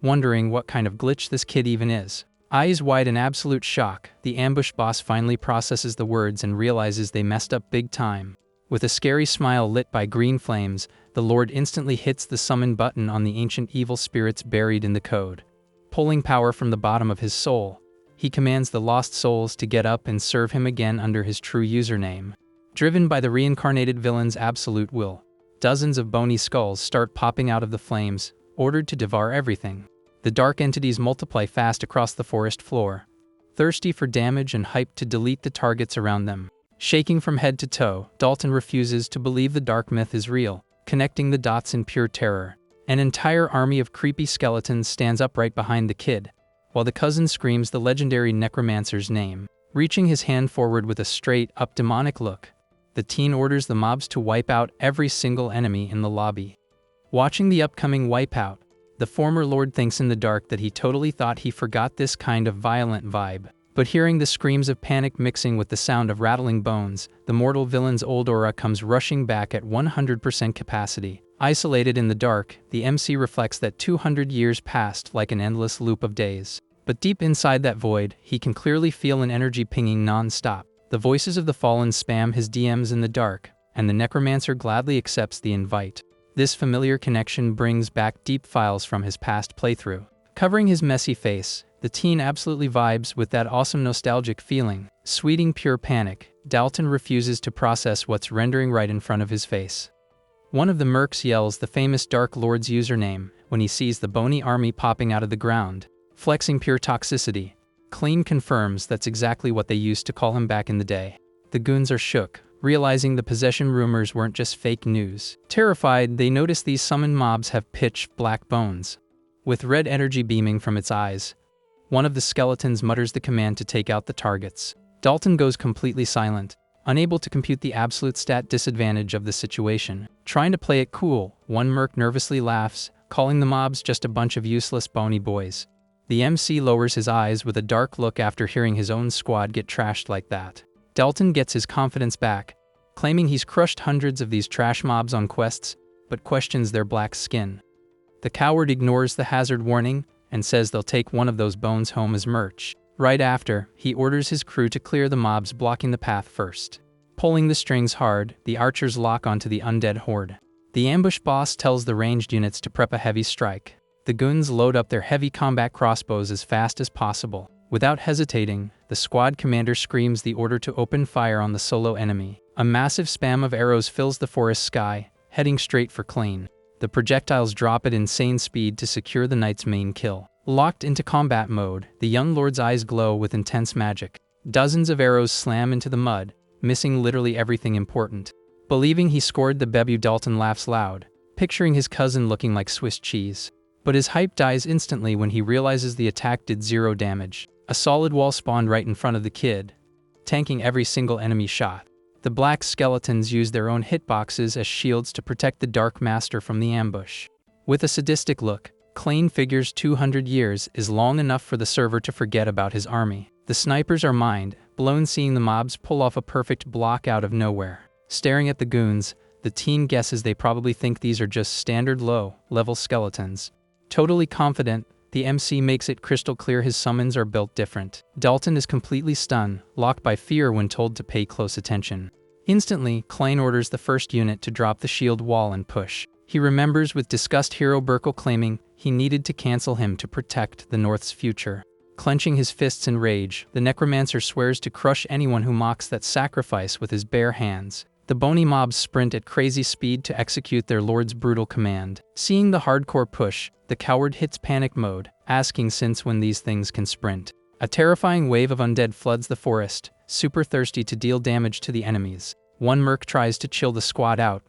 Speaker 1: wondering what kind of glitch this kid even is. Eyes wide in absolute shock, the ambush boss finally processes the words and realizes they messed up big time. With a scary smile lit by green flames, the Lord instantly hits the summon button on the ancient evil spirits buried in the code. Pulling power from the bottom of his soul, he commands the lost souls to get up and serve him again under his true username. Driven by the reincarnated villain's absolute will, dozens of bony skulls start popping out of the flames, ordered to devour everything. The dark entities multiply fast across the forest floor, thirsty for damage and hyped to delete the targets around them. Shaking from head to toe, Dalton refuses to believe the dark myth is real, connecting the dots in pure terror. An entire army of creepy skeletons stands up right behind the kid, while the cousin screams the legendary Necromancer's name. Reaching his hand forward with a straight-up demonic look, the teen orders the mobs to wipe out every single enemy in the lobby. Watching the upcoming wipeout, the former Lord thinks in the dark that he totally thought he forgot this kind of violent vibe. But hearing the screams of panic mixing with the sound of rattling bones, the mortal villain's old aura comes rushing back at 100% capacity. Isolated in the dark, the MC reflects that 200 years passed like an endless loop of days. But deep inside that void, he can clearly feel an energy pinging non-stop. The voices of the fallen spam his DMs in the dark, and the Necromancer gladly accepts the invite. This familiar connection brings back deep files from his past playthrough. Covering his messy face, the teen absolutely vibes with that awesome nostalgic feeling. Sweeting pure panic, Dalton refuses to process what's rendering right in front of his face. One of the mercs yells the famous Dark Lord's username when he sees the bony army popping out of the ground. Flexing pure toxicity, Clean confirms that's exactly what they used to call him back in the day. The goons are shook, realizing the possession rumors weren't just fake news. Terrified, they notice these summoned mobs have pitch black bones, with red energy beaming from its eyes. One of the skeletons mutters the command to take out the targets. Dalton goes completely silent, unable to compute the absolute stat disadvantage of the situation. Trying to play it cool, one merc nervously laughs, calling the mobs just a bunch of useless bony boys. The MC lowers his eyes with a dark look after hearing his own squad get trashed like that. Dalton gets his confidence back, claiming he's crushed hundreds of these trash mobs on quests, but questions their black skin. The coward ignores the hazard warning and says they'll take one of those bones home as merch. Right after, he orders his crew to clear the mobs blocking the path first. Pulling the strings hard, the archers lock onto the undead horde. The ambush boss tells the ranged units to prep a heavy strike. The goons load up their heavy combat crossbows as fast as possible. Without hesitating, the squad commander screams the order to open fire on the solo enemy. A massive spam of arrows fills the forest sky, heading straight for Clean. The projectiles drop at insane speed to secure the knight's main kill. Locked into combat mode, the young lord's eyes glow with intense magic. Dozens of arrows slam into the mud, missing literally everything important. Believing he scored the debut, Dalton laughs loud, picturing his cousin looking like Swiss cheese. But his hype dies instantly when he realizes the attack did 0 damage. A solid wall spawned right in front of the kid, tanking every single enemy shot. The black skeletons use their own hitboxes as shields to protect the Dark Master from the ambush. With a sadistic look, Clean figures 200 years is long enough for the server to forget about his army. The snipers are mind blown seeing the mobs pull off a perfect block out of nowhere. Staring at the goons, the teen guesses they probably think these are just standard low-level skeletons. Totally confident, the MC makes it crystal clear his summons are built different. Dalton is completely stunned, locked by fear when told to pay close attention. Instantly, Clean orders the first unit to drop the shield wall and push. He remembers with disgust Hero Burkle claiming he needed to cancel him to protect the North's future. Clenching his fists in rage, the Necromancer swears to crush anyone who mocks that sacrifice with his bare hands. The bony mobs sprint at crazy speed to execute their lord's brutal command. Seeing the hardcore push, the coward hits panic mode, asking since when these things can sprint. A terrifying wave of undead floods the forest, super thirsty to deal damage to the enemies. One merc tries to chill the squad out,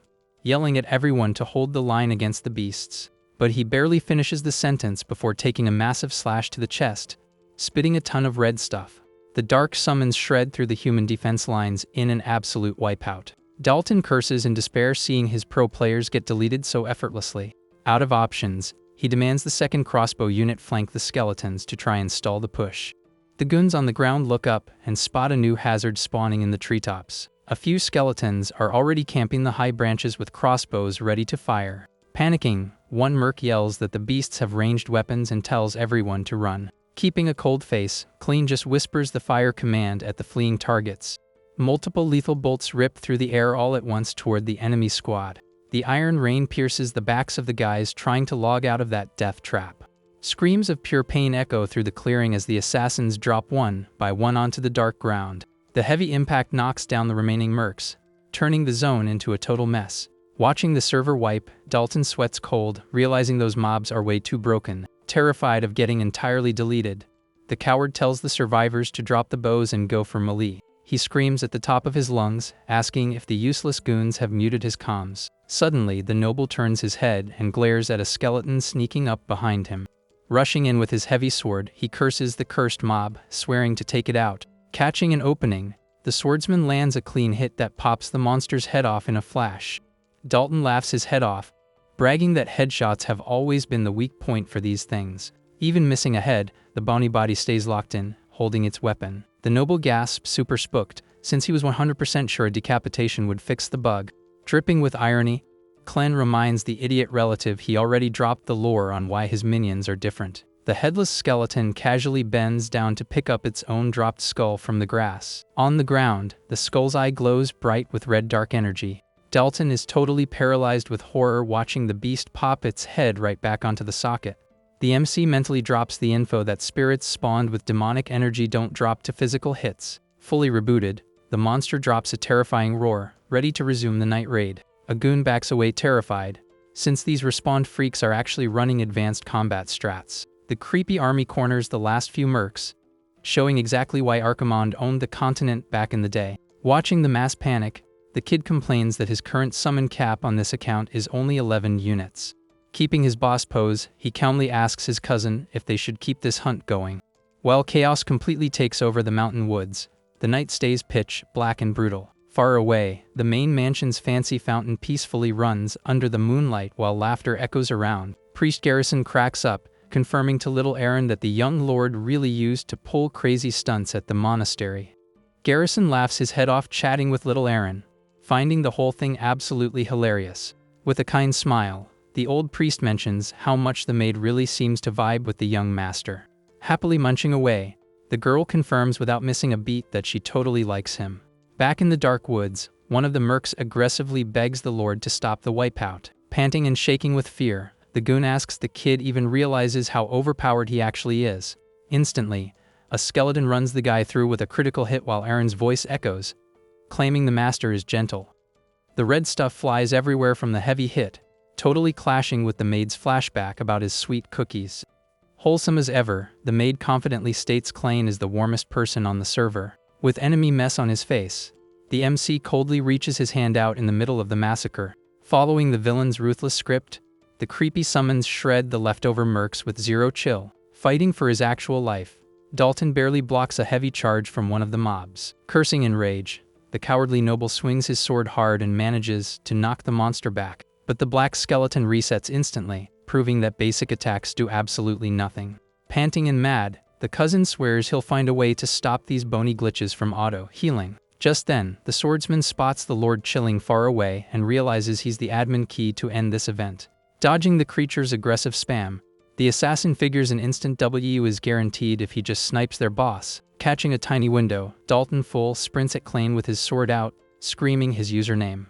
Speaker 1: yelling at everyone to hold the line against the beasts. But he barely finishes the sentence before taking a massive slash to the chest, spitting a ton of red stuff. The dark summons shred through the human defense lines in an absolute wipeout. Dalton curses in despair seeing his pro players get deleted so effortlessly. Out of options, he demands the second crossbow unit flank the skeletons to try and stall the push. The goons on the ground look up and spot a new hazard spawning in the treetops. A few skeletons are already camping the high branches with crossbows ready to fire. Panicking, one merc yells that the beasts have ranged weapons and tells everyone to run. Keeping a cold face, Clean just whispers the fire command at the fleeing targets. Multiple lethal bolts rip through the air all at once toward the enemy squad. The iron rain pierces the backs of the guys trying to log out of that death trap. Screams of pure pain echo through the clearing as the assassins drop one by one onto the dark ground. The heavy impact knocks down the remaining mercs, turning the zone into a total mess. Watching the server wipe, Dalton sweats cold, realizing those mobs are way too broken. Terrified of getting entirely deleted, the coward tells the survivors to drop the bows and go for melee. He screams at the top of his lungs, asking if the useless goons have muted his comms. Suddenly, the noble turns his head and glares at a skeleton sneaking up behind him. Rushing in with his heavy sword, he curses the cursed mob, swearing to take it out. Catching an opening, the swordsman lands a clean hit that pops the monster's head off in a flash. Dalton laughs his head off, bragging that headshots have always been the weak point for these things. Even missing a head, the bony body stays locked in, holding its weapon. The noble gasps, super spooked, since he was 100% sure a decapitation would fix the bug. Dripping with irony, Clen reminds the idiot relative he already dropped the lore on why his minions are different. The headless skeleton casually bends down to pick up its own dropped skull from the grass. On the ground, the skull's eye glows bright with red dark energy. Dalton is totally paralyzed with horror watching the beast pop its head right back onto the socket. The MC mentally drops the info that spirits spawned with demonic energy don't drop to physical hits. Fully rebooted, the monster drops a terrifying roar, ready to resume the night raid. A goon backs away terrified, since these respawned freaks are actually running advanced combat strats. The creepy army corners the last few mercs, showing exactly why Archimonde owned the continent back in the day. Watching the mass panic, the kid complains that his current summon cap on this account is only 11 units. Keeping his boss pose, he calmly asks his cousin if they should keep this hunt going. While chaos completely takes over the mountain woods, the night stays pitch black and brutal. Far away, the main mansion's fancy fountain peacefully runs under the moonlight while laughter echoes around. Priest Garrison cracks up, confirming to little Aaron that the young lord really used to pull crazy stunts at the monastery. Garrison laughs his head off chatting with little Aaron, finding the whole thing absolutely hilarious. With a kind smile, the old priest mentions how much the maid really seems to vibe with the young master. Happily munching away, the girl confirms without missing a beat that she totally likes him. Back in the dark woods, one of the mercs aggressively begs the lord to stop the wipeout. Panting and shaking with fear, the goon asks the kid even realizes how overpowered he actually is. Instantly, a skeleton runs the guy through with a critical hit while Aaron's voice echoes, claiming the master is gentle. The red stuff flies everywhere from the heavy hit, totally clashing with the maid's flashback about his sweet cookies. Wholesome as ever, the maid confidently states Klain is the warmest person on the server. With enemy mess on his face, the MC coldly reaches his hand out in the middle of the massacre. Following the villain's ruthless script, the creepy summons shred the leftover mercs with zero chill. Fighting for his actual life, Dalton barely blocks a heavy charge from one of the mobs. Cursing in rage, the cowardly noble swings his sword hard and manages to knock the monster back. But the black skeleton resets instantly, proving that basic attacks do absolutely nothing. Panting and mad, the cousin swears he'll find a way to stop these bony glitches from auto-healing. Just then, the swordsman spots the lord chilling far away and realizes he's the admin key to end this event. Dodging the creature's aggressive spam, the assassin figures an instant W is guaranteed if he just snipes their boss. Catching a tiny window, Dalton full sprints at Klain with his sword out, screaming his username.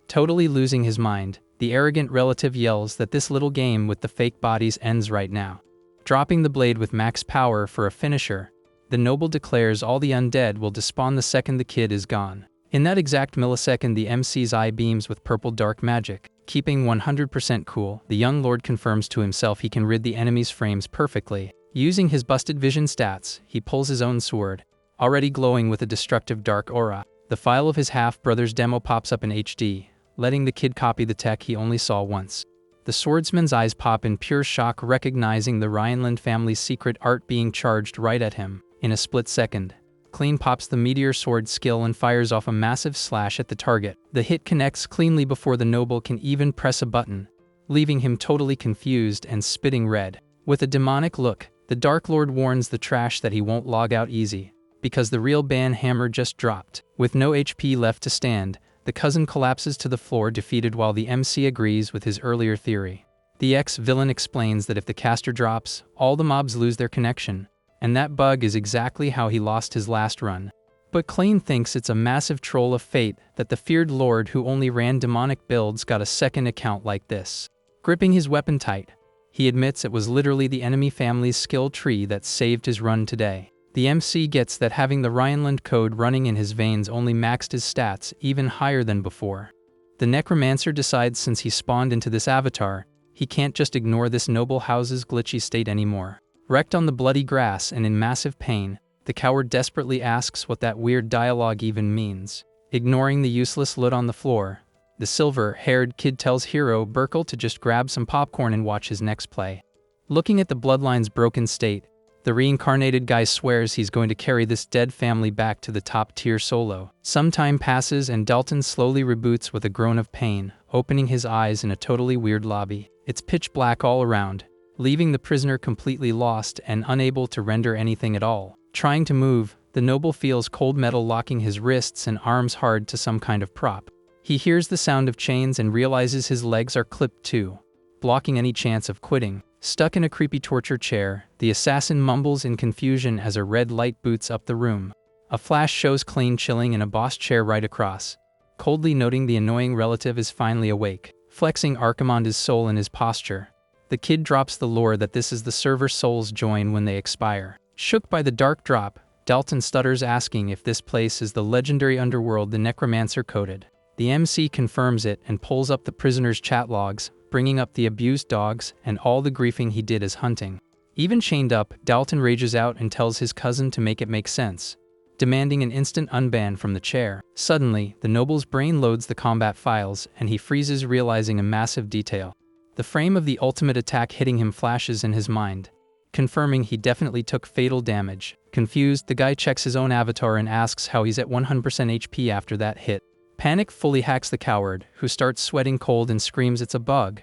Speaker 1: Totally losing his mind, the arrogant relative yells that this little game with the fake bodies ends right now. Dropping the blade with max power for a finisher, the noble declares all the undead will despawn the second the kid is gone. In that exact millisecond, the MC's eye beams with purple dark magic. Keeping 100% cool, the young lord confirms to himself he can rid the enemy's frames perfectly. Using his busted vision stats, he pulls his own sword, already glowing with a destructive dark aura. The file of his half-brother's demo pops up in HD, letting the kid copy the tech he only saw once. The swordsman's eyes pop in pure shock, recognizing the Rhineland family's secret art being charged right at him. In a split second, Clean pops the meteor sword skill and fires off a massive slash at the target. The hit connects cleanly before the noble can even press a button, leaving him totally confused and spitting red. With a demonic look, the Dark Lord warns the trash that he won't log out easy, because the real ban hammer just dropped. With no HP left to stand, the cousin collapses to the floor defeated while the MC agrees with his earlier theory. The ex-villain explains that if the caster drops, all the mobs lose their connection, and that bug is exactly how he lost his last run. But Klein thinks it's a massive troll of fate that the feared lord who only ran demonic builds got a second account like this. Gripping his weapon tight, he admits it was literally the enemy family's skill tree that saved his run today. The MC gets that having the Rhineland code running in his veins only maxed his stats even higher than before. The Necromancer decides since he spawned into this avatar, he can't just ignore this noble house's glitchy state anymore. Wrecked on the bloody grass and in massive pain, the coward desperately asks what that weird dialogue even means. Ignoring the useless loot on the floor, the silver-haired kid tells hero Burkle to just grab some popcorn and watch his next play. Looking at the bloodline's broken state, the reincarnated guy swears he's going to carry this dead family back to the top tier solo. Some time passes and Dalton slowly reboots with a groan of pain, opening his eyes in a totally weird lobby. It's pitch black all around, leaving the prisoner completely lost and unable to render anything at all. Trying to move, the noble feels cold metal locking his wrists and arms hard to some kind of prop. He hears the sound of chains and realizes his legs are clipped too, blocking any chance of quitting. Stuck in a creepy torture chair, the assassin mumbles in confusion as a red light boots up the room. A flash shows Klein chilling in a boss chair right across, coldly noting the annoying relative is finally awake, flexing Archimonde's soul in his posture. The kid drops the lore that this is the server souls join when they expire. Shook by the dark drop, Dalton stutters asking if this place is the legendary underworld the Necromancer coded. The MC confirms it and pulls up the prisoner's chat logs, bringing up the abused dogs and all the griefing he did as hunting. Even chained up, Dalton rages out and tells his cousin to make it make sense, demanding an instant unban from the chair. Suddenly, the noble's brain loads the combat files and he freezes, realizing a massive detail. The frame of the ultimate attack hitting him flashes in his mind, confirming he definitely took fatal damage. Confused, the guy checks his own avatar and asks how he's at 100% HP after that hit. Panic fully hacks the coward, who starts sweating cold and screams it's a bug,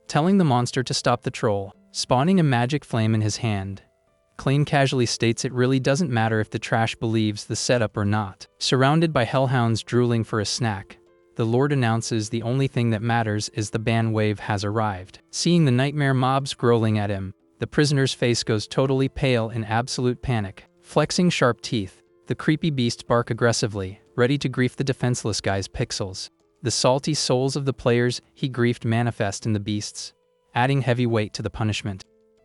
Speaker 1: telling the monster to stop the troll, spawning a magic flame in his hand. Klein casually states it really doesn't matter if the trash believes the setup or not. Surrounded by hellhounds drooling for a snack, the Lord announces the only thing that matters is the ban wave has arrived. Seeing the nightmare mobs growling at him, the prisoner's face goes totally pale in absolute panic. Flexing sharp teeth, the creepy beasts bark aggressively, ready to grief the defenseless guy's pixels. The salty souls of the players he griefed manifest in the beasts, adding heavy weight to the punishment.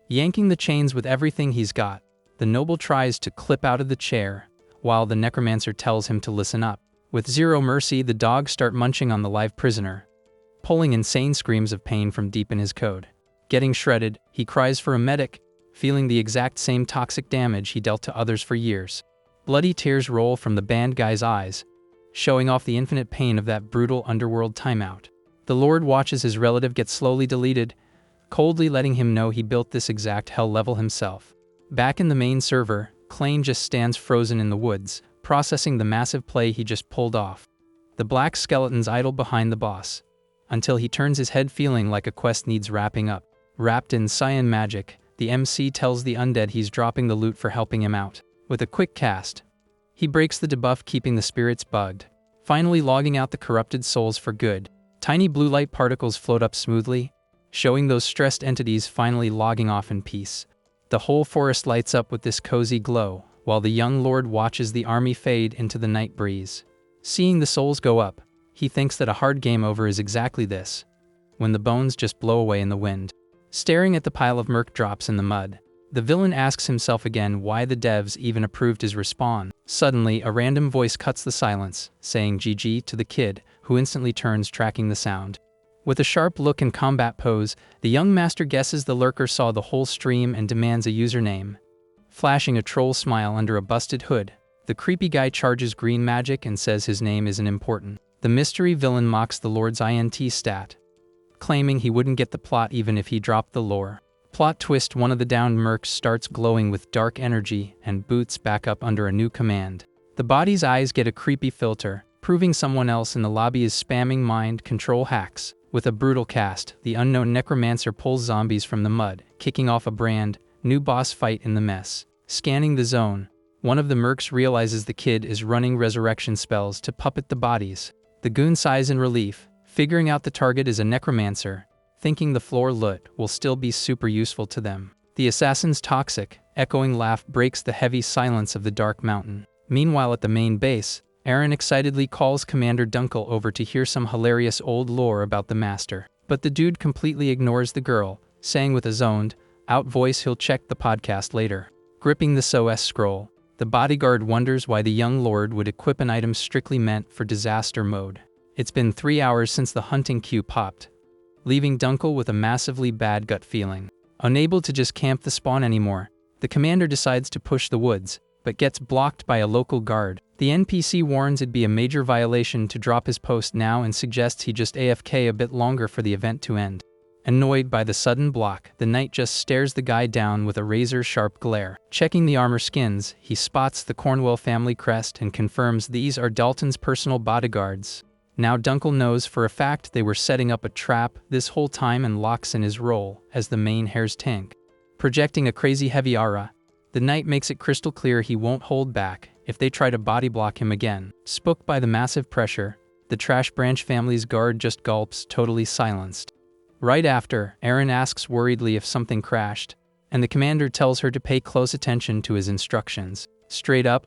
Speaker 1: Yanking the chains with everything he's got, the noble tries to clip out of the chair, while the Necromancer tells him to listen up. With zero mercy, the dogs start munching on the live prisoner, pulling insane screams of pain from deep in his code. Getting shredded, he cries for a medic, feeling the exact same toxic damage he dealt to others for years. Bloody tears roll from the banned guy's eyes, showing off the infinite pain of that brutal underworld timeout. The Lord watches his relative get slowly deleted, coldly letting him know he built this exact hell level himself. Back in the main server, Klein just stands frozen in the woods, processing the massive play he just pulled off. The black skeletons idle behind the boss, until he turns his head feeling like a quest needs wrapping up. Wrapped in cyan magic, the MC tells the undead he's dropping the loot for helping him out. With a quick cast, he breaks the debuff, keeping the spirits bugged, finally logging out the corrupted souls for good. Tiny blue light particles float up smoothly, showing those stressed entities finally logging off in peace. The whole forest lights up with this cozy glow, while the young lord watches the army fade into the night breeze. Seeing the souls go up, he thinks that a hard game over is exactly this, when the bones just blow away in the wind. Staring at the pile of merc drops in the mud, The villain asks himself again why the devs even approved his respawn. Suddenly, a random voice cuts the silence, saying GG to the kid, who instantly turns, tracking the sound. With a sharp look and combat pose, the young master guesses the lurker saw the whole stream and demands a username. Flashing a troll smile under a busted hood, the creepy guy charges green magic and says his name isn't important. The mystery villain mocks the Lord's INT stat, claiming he wouldn't get the plot even if he dropped the lore. Plot twist: one of the downed mercs starts glowing with dark energy and boots back up under a new command. The body's eyes get a creepy filter, proving someone else in the lobby is spamming mind control hacks. With a brutal cast, the unknown Necromancer pulls zombies from the mud, kicking off a brand new boss fight in the mess. Scanning the zone, one of the mercs realizes the kid is running resurrection spells to puppet the bodies. The goon sighs in relief, figuring out the target is a Necromancer, thinking the floor loot will still be super useful to them. The assassin's toxic, echoing laugh breaks the heavy silence of the dark mountain. Meanwhile, at the main base, Aaron excitedly calls Commander Dunkel over to hear some hilarious old lore about the master. But the dude completely ignores the girl, saying with a zoned-out voice he'll check the podcast later. Gripping the SOS scroll, the bodyguard wonders why the young lord would equip an item strictly meant for disaster mode. It's been 3 hours since the hunting queue popped, leaving Dunkel with a massively bad gut feeling. Unable to just camp the spawn anymore, the commander decides to push the woods, but gets blocked by a local guard. The NPC warns it'd be a major violation to drop his post now and suggests he just AFK a bit longer for the event to end. Annoyed by the sudden block, the knight just stares the guy down with a razor-sharp glare. Checking the armor skins, he spots the Cornwell family crest and confirms these are Dalton's personal bodyguards. Now Dunkel knows for a fact they were setting up a trap this whole time and locks in his role as the main hair's tank. Projecting a crazy heavy aura, the knight makes it crystal clear he won't hold back if they try to body block him again. Spooked by the massive pressure, the Trash Branch family's guard just gulps, totally silenced. Right after, Aaron asks worriedly if something crashed, and the commander tells her to pay close attention to his instructions. Straight up,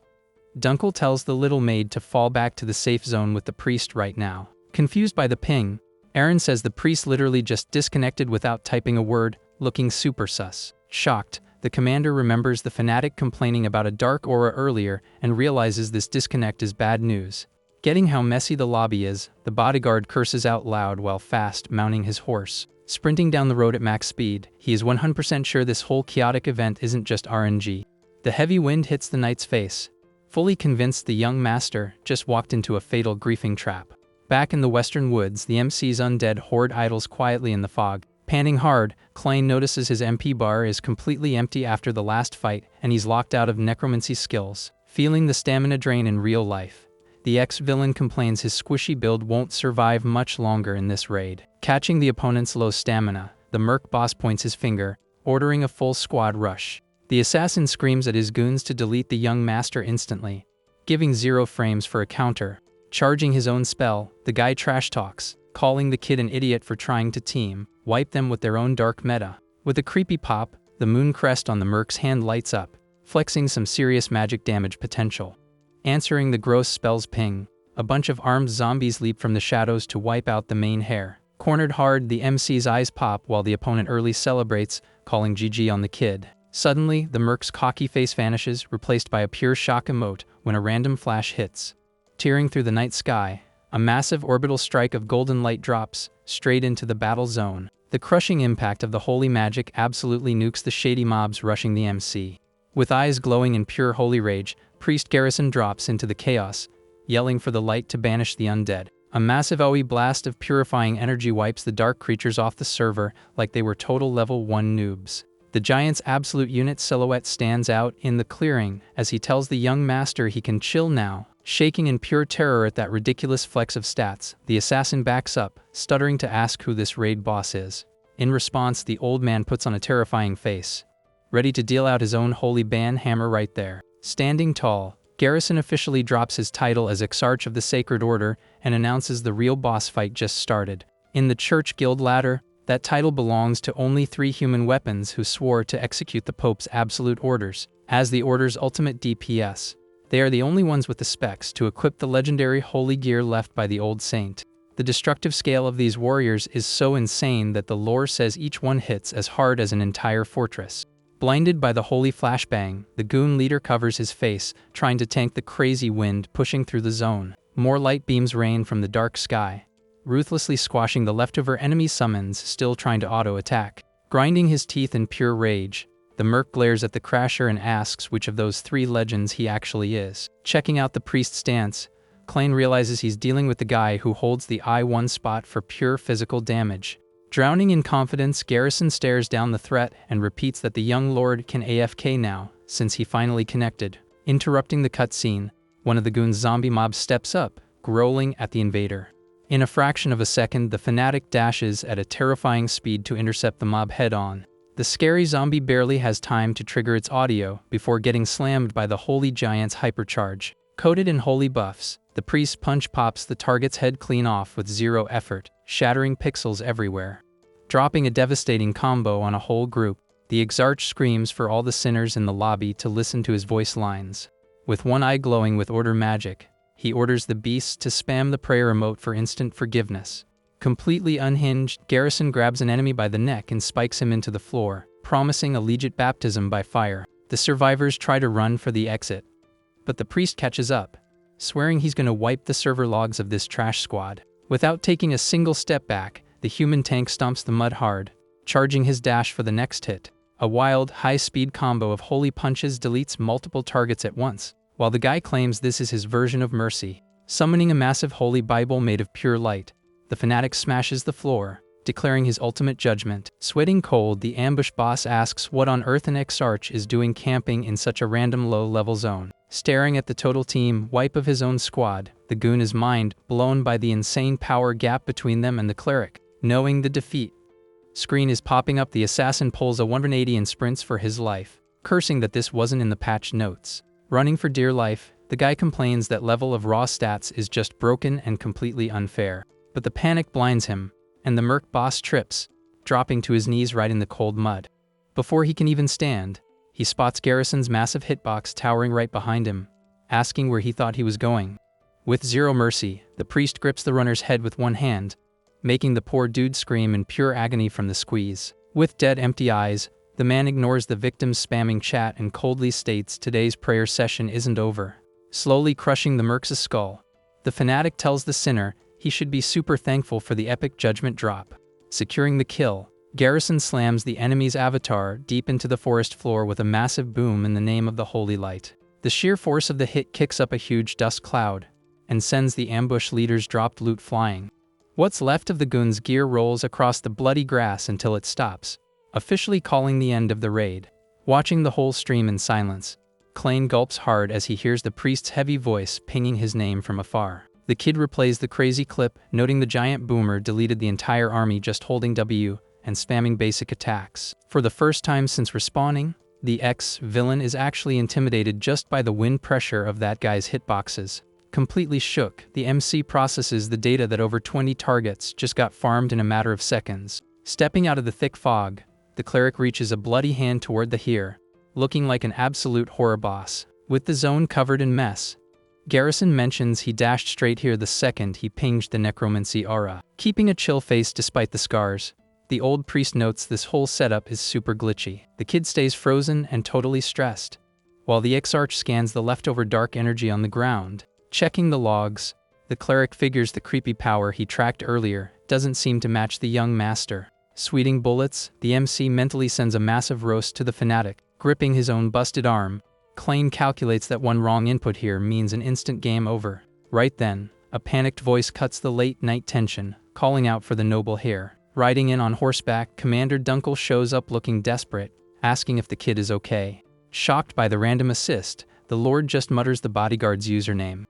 Speaker 1: Dunkel tells the little maid to fall back to the safe zone with the priest right now. Confused by the ping, Aaron says the priest literally just disconnected without typing a word, looking super sus. Shocked, the commander remembers the fanatic complaining about a dark aura earlier and realizes this disconnect is bad news. Getting how messy the lobby is, the bodyguard curses out loud while fast mounting his horse. Sprinting down the road at max speed, he is 100% sure this whole chaotic event isn't just RNG. The heavy wind hits the knight's face, fully convinced the young master just walked into a fatal griefing trap. Back in the western woods, the MC's undead horde idles quietly in the fog. Panting hard, Klein notices his MP bar is completely empty after the last fight and he's locked out of necromancy skills. Feeling the stamina drain in real life, the ex-villain complains his squishy build won't survive much longer in this raid. Catching the opponent's low stamina, the merc boss points his finger, ordering a full squad rush. The assassin screams at his goons to delete the young master instantly, giving 0 frames for a counter. Charging his own spell, the guy trash talks, calling the kid an idiot for trying to wipe them with their own dark meta. With a creepy pop, the moon crest on the merc's hand lights up, flexing some serious magic damage potential. Answering the gross spell's ping, a bunch of armed zombies leap from the shadows to wipe out the main hair. Cornered hard, the MC's eyes pop while the opponent early celebrates, calling GG on the kid. Suddenly, the merc's cocky face vanishes, replaced by a pure shock emote when a random flash hits. Tearing through the night sky, a massive orbital strike of golden light drops straight into the battle zone. The crushing impact of the holy magic absolutely nukes the shady mobs rushing the MC. With eyes glowing in pure holy rage, Priest Garrison drops into the chaos, yelling for the light to banish the undead. A massive OE blast of purifying energy wipes the dark creatures off the server like they were total level 1 noobs. The giant's absolute unit silhouette stands out in the clearing as he tells the young master he can chill now. Shaking in pure terror at that ridiculous flex of stats, the assassin backs up, stuttering to ask who this raid boss is. In response, the old man puts on a terrifying face, ready to deal out his own holy ban hammer right there. Standing tall, Garrison officially drops his title as Exarch of the Sacred Order and announces the real boss fight just started. In the Church Guild ladder, that title belongs to only 3 human weapons who swore to execute the Pope's absolute orders. As the Order's ultimate DPS, they are the only ones with the specs to equip the legendary holy gear left by the old saint. The destructive scale of these warriors is so insane that the lore says each one hits as hard as an entire fortress. Blinded by the holy flashbang, the goon leader covers his face, trying to tank the crazy wind pushing through the zone. More light beams rain from the dark sky, ruthlessly squashing the leftover enemy summons still trying to auto-attack. Grinding his teeth in pure rage, the merc glares at the crasher and asks which of those three legends he actually is. Checking out the priest's stance, Klain realizes he's dealing with the guy who holds the I-1 spot for pure physical damage. Drowning in confidence, Garrison stares down the threat and repeats that the young lord can AFK now, since he finally connected. Interrupting the cutscene, one of the goon's zombie mobs steps up, growling at the invader. In a fraction of a second, the fanatic dashes at a terrifying speed to intercept the mob head-on. The scary zombie barely has time to trigger its audio before getting slammed by the holy giant's hypercharge. Coated in holy buffs, the priest's punch pops the target's head clean off with zero effort, shattering pixels everywhere. Dropping a devastating combo on a whole group, the exarch screams for all the sinners in the lobby to listen to his voice lines. With one eye glowing with order magic, he orders the beasts to spam the prayer emote for instant forgiveness. Completely unhinged, Garrison grabs an enemy by the neck and spikes him into the floor, promising a legit baptism by fire. The survivors try to run for the exit, but the priest catches up, swearing he's gonna wipe the server logs of this trash squad. Without taking a single step back, the human tank stomps the mud hard, charging his dash for the next hit. A wild, high-speed combo of holy punches deletes multiple targets at once, while the guy claims this is his version of mercy. Summoning a massive holy Bible made of pure light, the fanatic smashes the floor, declaring his ultimate judgment. Sweating cold, the ambush boss asks what on earth an exarch is doing camping in such a random low-level zone. Staring at the total team wipe of his own squad, the goon is mind blown by the insane power gap between them and the cleric. Knowing the defeat screen is popping up, the assassin pulls a 180 and sprints for his life, cursing that this wasn't in the patch notes. Running for dear life, the guy complains that level of raw stats is just broken and completely unfair. But the panic blinds him, and the merc boss trips, dropping to his knees right in the cold mud. Before he can even stand, he spots Garrison's massive hitbox towering right behind him, asking where he thought he was going. With zero mercy, the priest grips the runner's head with one hand, making the poor dude scream in pure agony from the squeeze. With dead empty eyes, the man ignores the victim's spamming chat and coldly states today's prayer session isn't over. Slowly crushing the merc's skull, the fanatic tells the sinner he should be super thankful for the epic judgment drop. Securing the kill, Garrison slams the enemy's avatar deep into the forest floor with a massive boom in the name of the holy light. The sheer force of the hit kicks up a huge dust cloud and sends the ambush leader's dropped loot flying. What's left of the goon's gear rolls across the bloody grass until it stops, officially calling the end of the raid. Watching the whole stream in silence, Klain gulps hard as he hears the priest's heavy voice pinging his name from afar. The kid replays the crazy clip, noting the giant boomer deleted the entire army just holding W and spamming basic attacks. For the first time since respawning, the ex-villain is actually intimidated just by the wind pressure of that guy's hitboxes. Completely shook, the MC processes the data that over 20 targets just got farmed in a matter of seconds. Stepping out of the thick fog, the cleric reaches a bloody hand toward the here, looking like an absolute horror boss. With the zone covered in mess, Garrison mentions he dashed straight here the second he pinged the Necromancer aura. Keeping a chill face despite the scars, the old priest notes this whole setup is super glitchy. The kid stays frozen and totally stressed, while the exarch scans the leftover dark energy on the ground. Checking the logs, the cleric figures the creepy power he tracked earlier doesn't seem to match the young master. Sweeting bullets, the MC mentally sends a massive roast to the fanatic. Gripping his own busted arm, Klain calculates that one wrong input here means an instant game over. Right then, a panicked voice cuts the late-night tension, calling out for the noble hare. Riding in on horseback, Commander Dunkel shows up looking desperate, asking if the kid is okay. Shocked by the random assist, the Lord just mutters the bodyguard's username.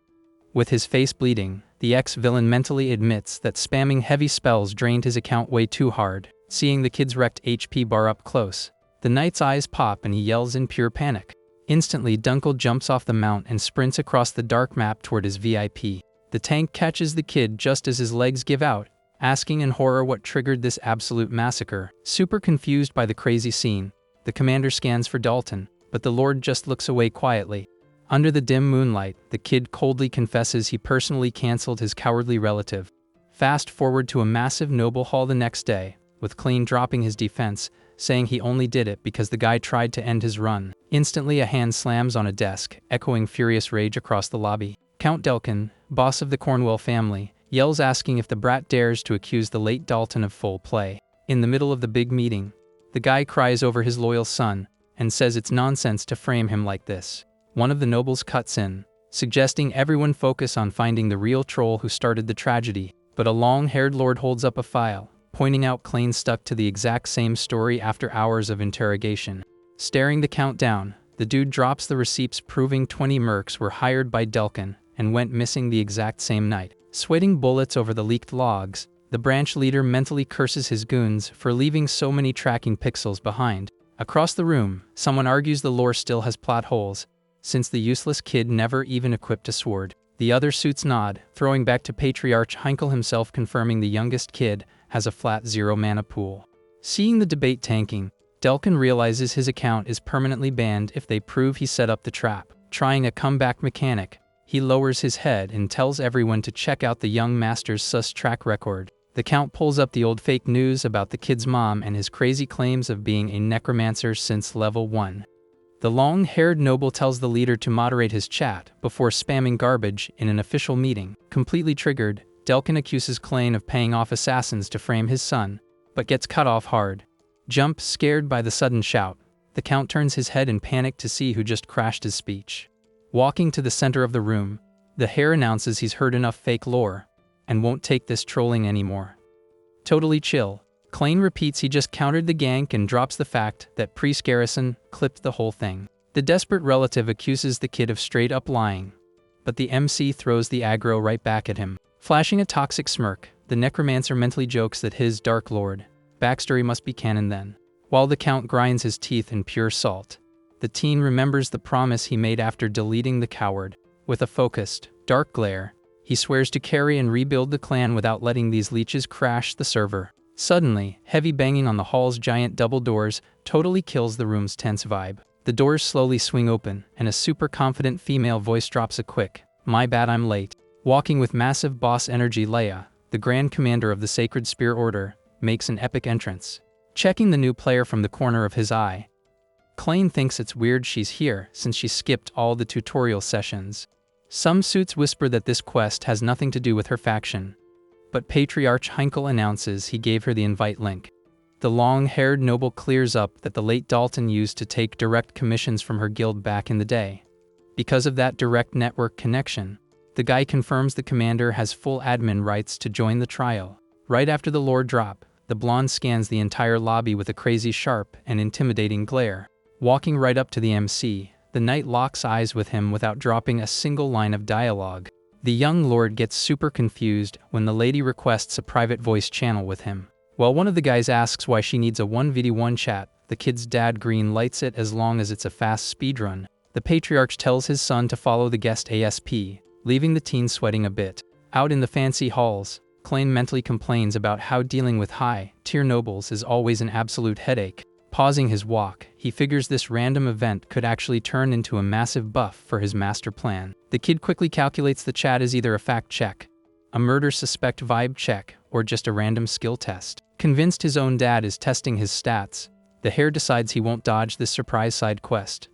Speaker 1: With his face bleeding, the ex-villain mentally admits that spamming heavy spells drained his account way too hard. Seeing the kid's wrecked HP bar up close, the knight's eyes pop and he yells in pure panic. Instantly, Dunkel jumps off the mount and sprints across the dark map toward his VIP. The tank catches the kid just as his legs give out, asking in horror what triggered this absolute massacre. Super confused by the crazy scene, the commander scans for Dalton, but the Lord just looks away quietly. Under the dim moonlight, the kid coldly confesses he personally cancelled his cowardly relative. Fast forward to a massive noble hall the next day, with Klain dropping his defense, saying he only did it because the guy tried to end his run. Instantly, a hand slams on a desk, echoing furious rage across the lobby. Count Delkin, boss of the Cornwell family, yells asking if the brat dares to accuse the late Dalton of foul play. In the middle of the big meeting, the guy cries over his loyal son and says it's nonsense to frame him like this. One of the nobles cuts in, suggesting everyone focus on finding the real troll who started the tragedy, but a long-haired lord holds up a file, pointing out Klain stuck to the exact same story after hours of interrogation. Staring the count down, the dude drops the receipts proving 20 mercs were hired by Delkin and went missing the exact same night. Sweating bullets over the leaked logs, the branch leader mentally curses his goons for leaving so many tracking pixels behind. Across the room, someone argues the lore still has plot holes, since the useless kid never even equipped a sword. The other suits nod, throwing back to Patriarch Heinkel himself confirming the youngest kid has a flat 0 mana pool. Seeing the debate tanking, Delkin realizes his account is permanently banned if they prove he set up the trap. Trying a comeback mechanic, he lowers his head and tells everyone to check out the young master's sus track record. The count pulls up the old fake news about the kid's mom and his crazy claims of being a necromancer since level 1. The long-haired noble tells the leader to moderate his chat before spamming garbage in an official meeting. Completely triggered, Delkin accuses Klain of paying off assassins to frame his son, but gets cut off hard. Jump, scared by the sudden shout, the count turns his head in panic to see who just crashed his speech. Walking to the center of the room, the hare announces he's heard enough fake lore and won't take this trolling anymore. Totally chill, Klain repeats he just countered the gank and drops the fact that Priest Garrison clipped the whole thing. The desperate relative accuses the kid of straight up lying, but the MC throws the aggro right back at him. Flashing a toxic smirk, the Necromancer mentally jokes that his Dark Lord backstory must be canon then. While the count grinds his teeth in pure salt, the teen remembers the promise he made after deleting the coward. With a focused, dark glare, he swears to carry and rebuild the clan without letting these leeches crash the server. Suddenly, heavy banging on the hall's giant double doors totally kills the room's tense vibe. The doors slowly swing open, and a super confident female voice drops a quick, "My bad, I'm late." Walking with massive boss energy, Leia, the Grand Commander of the Sacred Spear Order, makes an epic entrance. Checking the new player from the corner of his eye, Klain thinks it's weird she's here since she skipped all the tutorial sessions. Some suits whisper that this quest has nothing to do with her faction, but Patriarch Heinkel announces he gave her the invite link. The long-haired noble clears up that the late Dalton used to take direct commissions from her guild back in the day. Because of that direct network connection, the guy confirms the commander has full admin rights to join the trial. Right after the lore drop, the blonde scans the entire lobby with a crazy sharp and intimidating glare. Walking right up to the MC, the knight locks eyes with him without dropping a single line of dialogue. The young lord gets super confused when the lady requests a private voice channel with him. While one of the guys asks why she needs a 1v1 chat, the kid's dad green lights it as long as it's a fast speedrun. The patriarch tells his son to follow the guest ASP, leaving the teen sweating a bit. Out in the fancy halls, Klain mentally complains about how dealing with high-tier nobles is always an absolute headache. Pausing his walk, he figures this random event could actually turn into a massive buff for his master plan. The kid quickly calculates the chat is either a fact check, a murder suspect vibe check, or just a random skill test. Convinced his own dad is testing his stats, the hare decides he won't dodge this surprise side quest.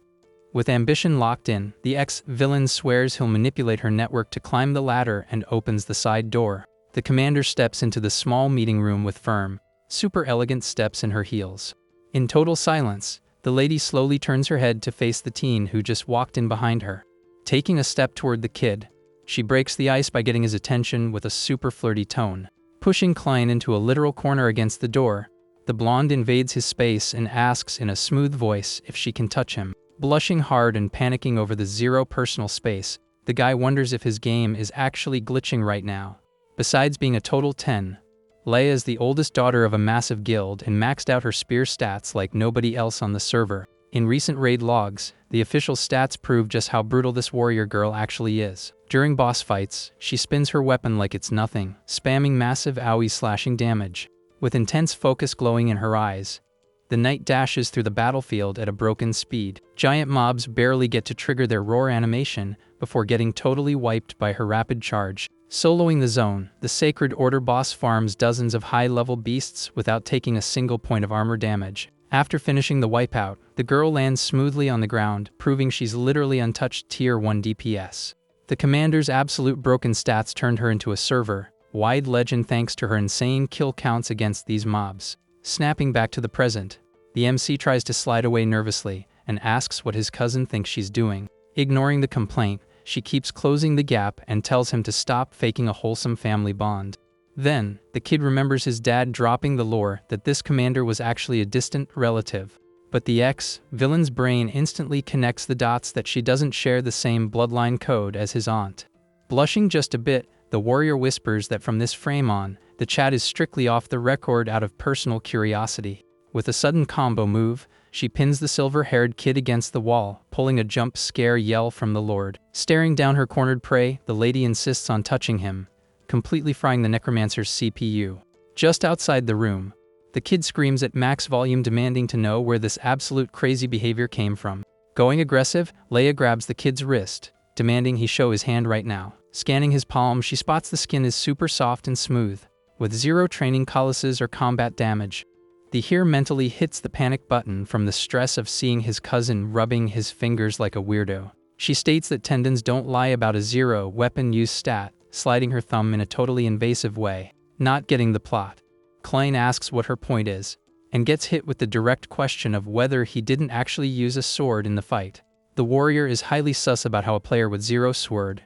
Speaker 1: With ambition locked in, the ex-villain swears he'll manipulate her network to climb the ladder and opens the side door. The commander steps into the small meeting room with firm, super elegant steps in her heels. In total silence, the lady slowly turns her head to face the teen who just walked in behind her. Taking a step toward the kid, she breaks the ice by getting his attention with a super flirty tone. Pushing Klain into a literal corner against the door, the blonde invades his space and asks in a smooth voice if she can touch him. Blushing hard and panicking over the zero personal space, the guy wonders if his game is actually glitching right now. Besides being a total 10, Leia is the oldest daughter of a massive guild and maxed out her spear stats like nobody else on the server. In recent raid logs, the official stats prove just how brutal this warrior girl actually is. During boss fights, she spins her weapon like it's nothing, spamming massive AoE slashing damage. With intense focus glowing in her eyes, the knight dashes through the battlefield at a broken speed. Giant mobs barely get to trigger their roar animation before getting totally wiped by her rapid charge. Soloing the zone, the Sacred Order boss farms dozens of high-level beasts without taking a single point of armor damage. After finishing the wipeout, the girl lands smoothly on the ground, proving she's literally untouched tier 1 DPS. The commander's absolute broken stats turned her into a server-wide legend thanks to her insane kill counts against these mobs. Snapping back to the present, the MC tries to slide away nervously and asks what his cousin thinks she's doing. Ignoring the complaint, she keeps closing the gap and tells him to stop faking a wholesome family bond. Then, the kid remembers his dad dropping the lore that this commander was actually a distant relative. But the ex-villain's brain instantly connects the dots that she doesn't share the same bloodline code as his aunt. Blushing just a bit, the warrior whispers that from this frame on, the chat is strictly off the record out of personal curiosity. With a sudden combo move, she pins the silver-haired kid against the wall, pulling a jump scare yell from the Lord. Staring down her cornered prey, the lady insists on touching him, completely frying the Necromancer's CPU. Just outside the room, the kid screams at max volume demanding to know where this absolute crazy behavior came from. Going aggressive, Leia grabs the kid's wrist, demanding he show his hand right now. Scanning his palm, she spots the skin is super soft and smooth, with zero training calluses or combat damage. The hero mentally hits the panic button from the stress of seeing his cousin rubbing his fingers like a weirdo. She states that tendons don't lie about a zero weapon use stat, sliding her thumb in a totally invasive way. Not getting the plot, Klein asks what her point is, and gets hit with the direct question of whether he didn't actually use a sword in the fight. The warrior is highly sus about how a player with zero sword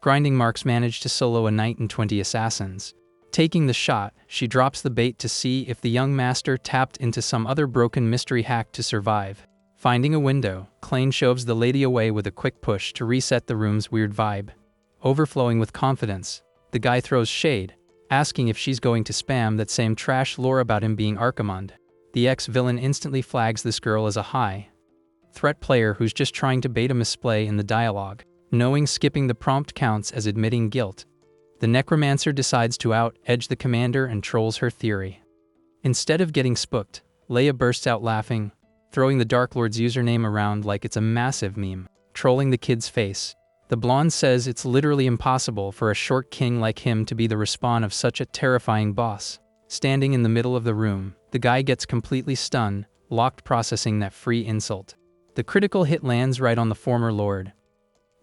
Speaker 1: grinding marks managed to solo a knight and 20 assassins. Taking the shot, she drops the bait to see if the young master tapped into some other broken mystery hack to survive. Finding a window, Klein shoves the lady away with a quick push to reset the room's weird vibe. Overflowing with confidence, the guy throws shade, asking if she's going to spam that same trash lore about him being Archimonde. The ex-villain instantly flags this girl as a high-threat player who's just trying to bait a misplay in the dialogue. Knowing skipping the prompt counts as admitting guilt, the Necromancer decides to out-edge the commander and trolls her theory. Instead of getting spooked, Leia bursts out laughing, throwing the Dark Lord's username around like it's a massive meme, trolling the kid's face. The blonde says it's literally impossible for a short king like him to be the respawn of such a terrifying boss. Standing in the middle of the room, the guy gets completely stunned, locked processing that free insult. The critical hit lands right on the former lord,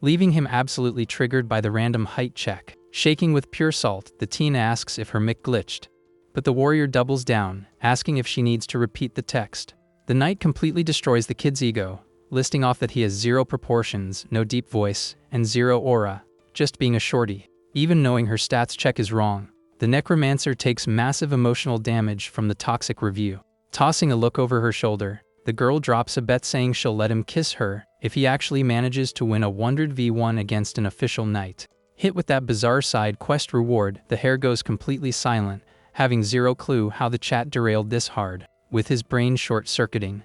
Speaker 1: leaving him absolutely triggered by the random height check. Shaking with pure salt, the teen asks if her mic glitched, but the warrior doubles down, asking if she needs to repeat the text. The knight completely destroys the kid's ego, listing off that he has zero proportions, no deep voice, and zero aura, just being a shorty. Even knowing her stats check is wrong, the Necromancer takes massive emotional damage from the toxic review. Tossing a look over her shoulder, the girl drops a bet saying she'll let him kiss her if he actually manages to win a 1v1 against an official knight. Hit with that bizarre side quest reward, the hare goes completely silent, having zero clue how the chat derailed this hard, with his brain short-circuiting.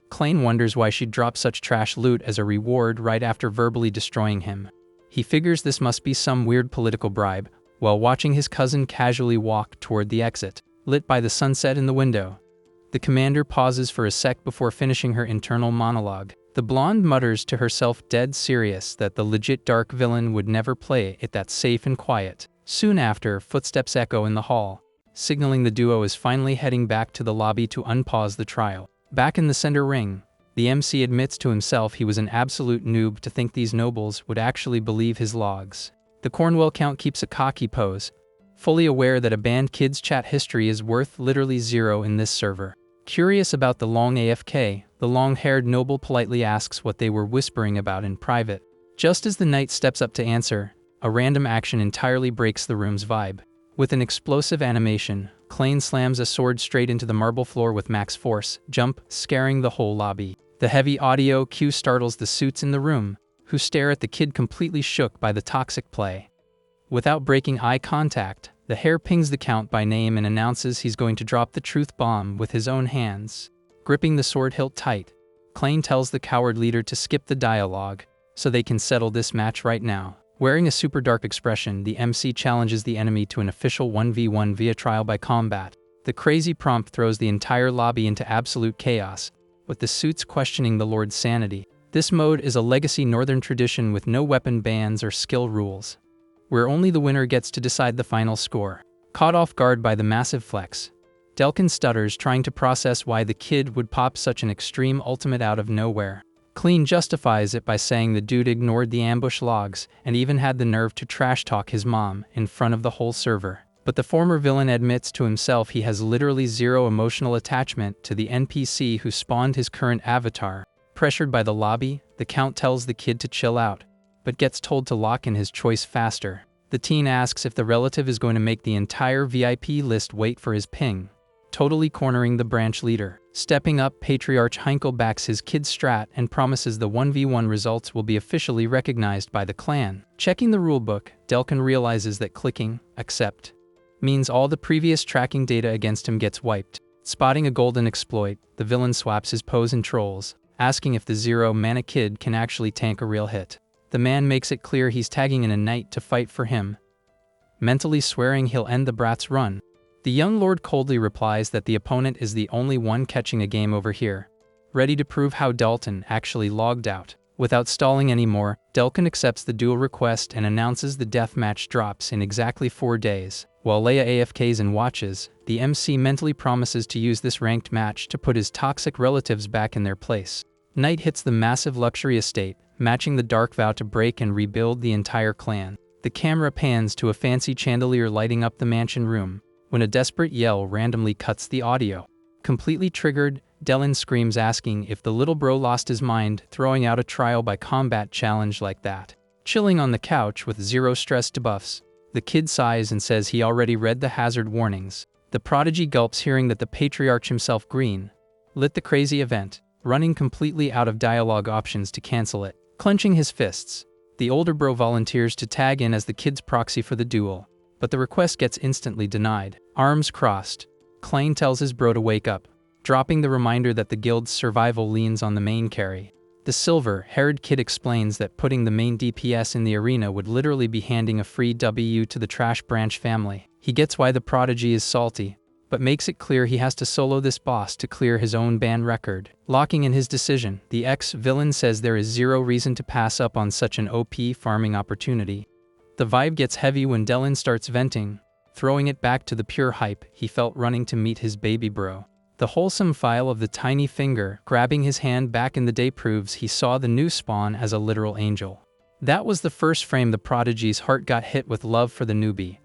Speaker 1: Klein wonders why she'd drop such trash loot as a reward right after verbally destroying him. He figures this must be some weird political bribe, while watching his cousin casually walk toward the exit, lit by the sunset in the window. The commander pauses for a sec before finishing her internal monologue. The blonde mutters to herself dead serious that the legit dark villain would never play it that safe and quiet. Soon after, footsteps echo in the hall, signaling the duo is finally heading back to the lobby to unpause the trial. Back in the center ring, the MC admits to himself he was an absolute noob to think these nobles would actually believe his logs. The Cornwell Count keeps a cocky pose, fully aware that a banned kid's chat history is worth literally zero in this server. Curious about the long AFK, the long-haired noble politely asks what they were whispering about in private. Just as the knight steps up to answer, a random action entirely breaks the room's vibe. With an explosive animation, Klein slams a sword straight into the marble floor with max force, jump, scaring the whole lobby. The heavy audio cue startles the suits in the room, who stare at the kid completely shook by the toxic play. Without breaking eye contact, the hare pings the count by name and announces he's going to drop the truth bomb with his own hands. Gripping the sword hilt tight, Klein tells the coward leader to skip the dialogue, so they can settle this match right now. Wearing a super dark expression, the MC challenges the enemy to an official 1v1 via trial by combat. The crazy prompt throws the entire lobby into absolute chaos, with the suits questioning the Lord's sanity. This mode is a legacy northern tradition with no weapon bans or skill rules, where only the winner gets to decide the final score. Caught off guard by the massive flex, Delkin stutters, trying to process why the kid would pop such an extreme ultimate out of nowhere. Clean justifies it by saying the dude ignored the ambush logs and even had the nerve to trash talk his mom in front of the whole server. But the former villain admits to himself he has literally zero emotional attachment to the NPC who spawned his current avatar. Pressured by the lobby, the Count tells the kid to chill out, but gets told to lock in his choice faster. The teen asks if the relative is going to make the entire VIP list wait for his ping, totally cornering the branch leader. Stepping up, Patriarch Heinkel backs his kid's strat and promises the 1v1 results will be officially recognized by the clan. Checking the rulebook, Delkin realizes that clicking accept means all the previous tracking data against him gets wiped. Spotting a golden exploit, the villain swaps his pose and trolls, asking if the zero-mana kid can actually tank a real hit. The man makes it clear he's tagging in a knight to fight for him, mentally swearing he'll end the brat's run. The young lord coldly replies that the opponent is the only one catching a game over here, ready to prove how Dalton actually logged out. Without stalling anymore, Delkin accepts the duel request and announces the deathmatch drops in exactly 4 days. While Leia AFKs and watches, the MC mentally promises to use this ranked match to put his toxic relatives back in their place. Night hits the massive luxury estate, matching the dark vow to break and rebuild the entire clan. The camera pans to a fancy chandelier lighting up the mansion room, when a desperate yell randomly cuts the audio. Completely triggered, Delin screams, asking if the little bro lost his mind throwing out a trial by combat challenge like that. Chilling on the couch with zero stress debuffs, the kid sighs and says he already read the hazard warnings. The prodigy gulps, hearing that the patriarch himself green lit the crazy event, running completely out of dialogue options to cancel it. Clenching his fists, the older bro volunteers to tag in as the kid's proxy for the duel, but the request gets instantly denied. Arms crossed, Klain tells his bro to wake up, dropping the reminder that the guild's survival leans on the main carry. The silver-haired kid explains that putting the main DPS in the arena would literally be handing a free W to the Trash Branch family. He gets why the prodigy is salty, but makes it clear he has to solo this boss to clear his own ban record. Locking in his decision, the ex-villain says there is zero reason to pass up on such an OP farming opportunity. The vibe gets heavy when Delin starts venting, throwing it back to the pure hype he felt running to meet his baby bro. The wholesome file of the tiny finger grabbing his hand back in the day proves he saw the new spawn as a literal angel. That was the first frame the prodigy's heart got hit with love for the newbie,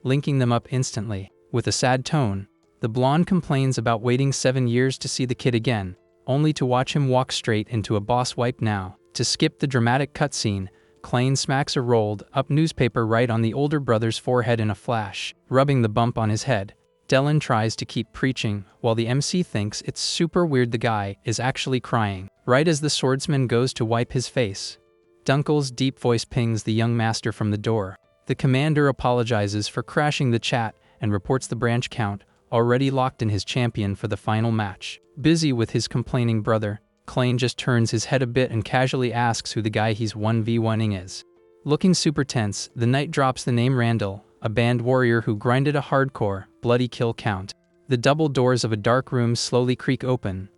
Speaker 1: linking them up instantly. With a sad tone, the blonde complains about waiting 7 years to see the kid again, only to watch him walk straight into a boss wipe now. To skip the dramatic cutscene, Klain smacks a rolled-up newspaper right on the older brother's forehead in a flash, rubbing the bump on his head. Delin tries to keep preaching, while the MC thinks it's super weird the guy is actually crying. Right as the swordsman goes to wipe his face, Dunkel's deep voice pings the young master from the door. The commander apologizes for crashing the chat and reports the branch count already locked in his champion for the final match. Busy with his complaining brother, Klain just turns his head a bit and casually asks who the guy he's 1v1ing is. Looking super tense, the knight drops the name Randall, a band warrior who grinded a hardcore, bloody kill count. The double doors of a dark room slowly creak open,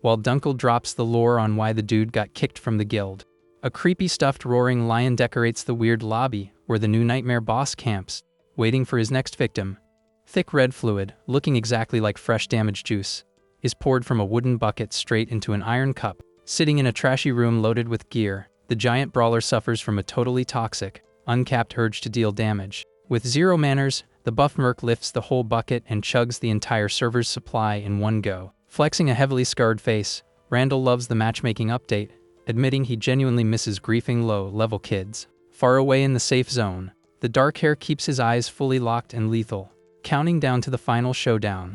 Speaker 1: while Dunkel drops the lore on why the dude got kicked from the guild. A creepy stuffed roaring lion decorates the weird lobby where the new nightmare boss camps, waiting for his next victim. Thick red fluid, looking exactly like fresh damage juice, is poured from a wooden bucket straight into an iron cup. Sitting in a trashy room loaded with gear, the giant brawler suffers from a totally toxic, uncapped urge to deal damage. With zero manners, the buff merc lifts the whole bucket and chugs the entire server's supply in one go. Flexing a heavily scarred face, Randall loves the matchmaking update, admitting he genuinely misses griefing low-level kids. Far away in the safe zone, the dark hair keeps his eyes fully locked and lethal, counting down to the final showdown.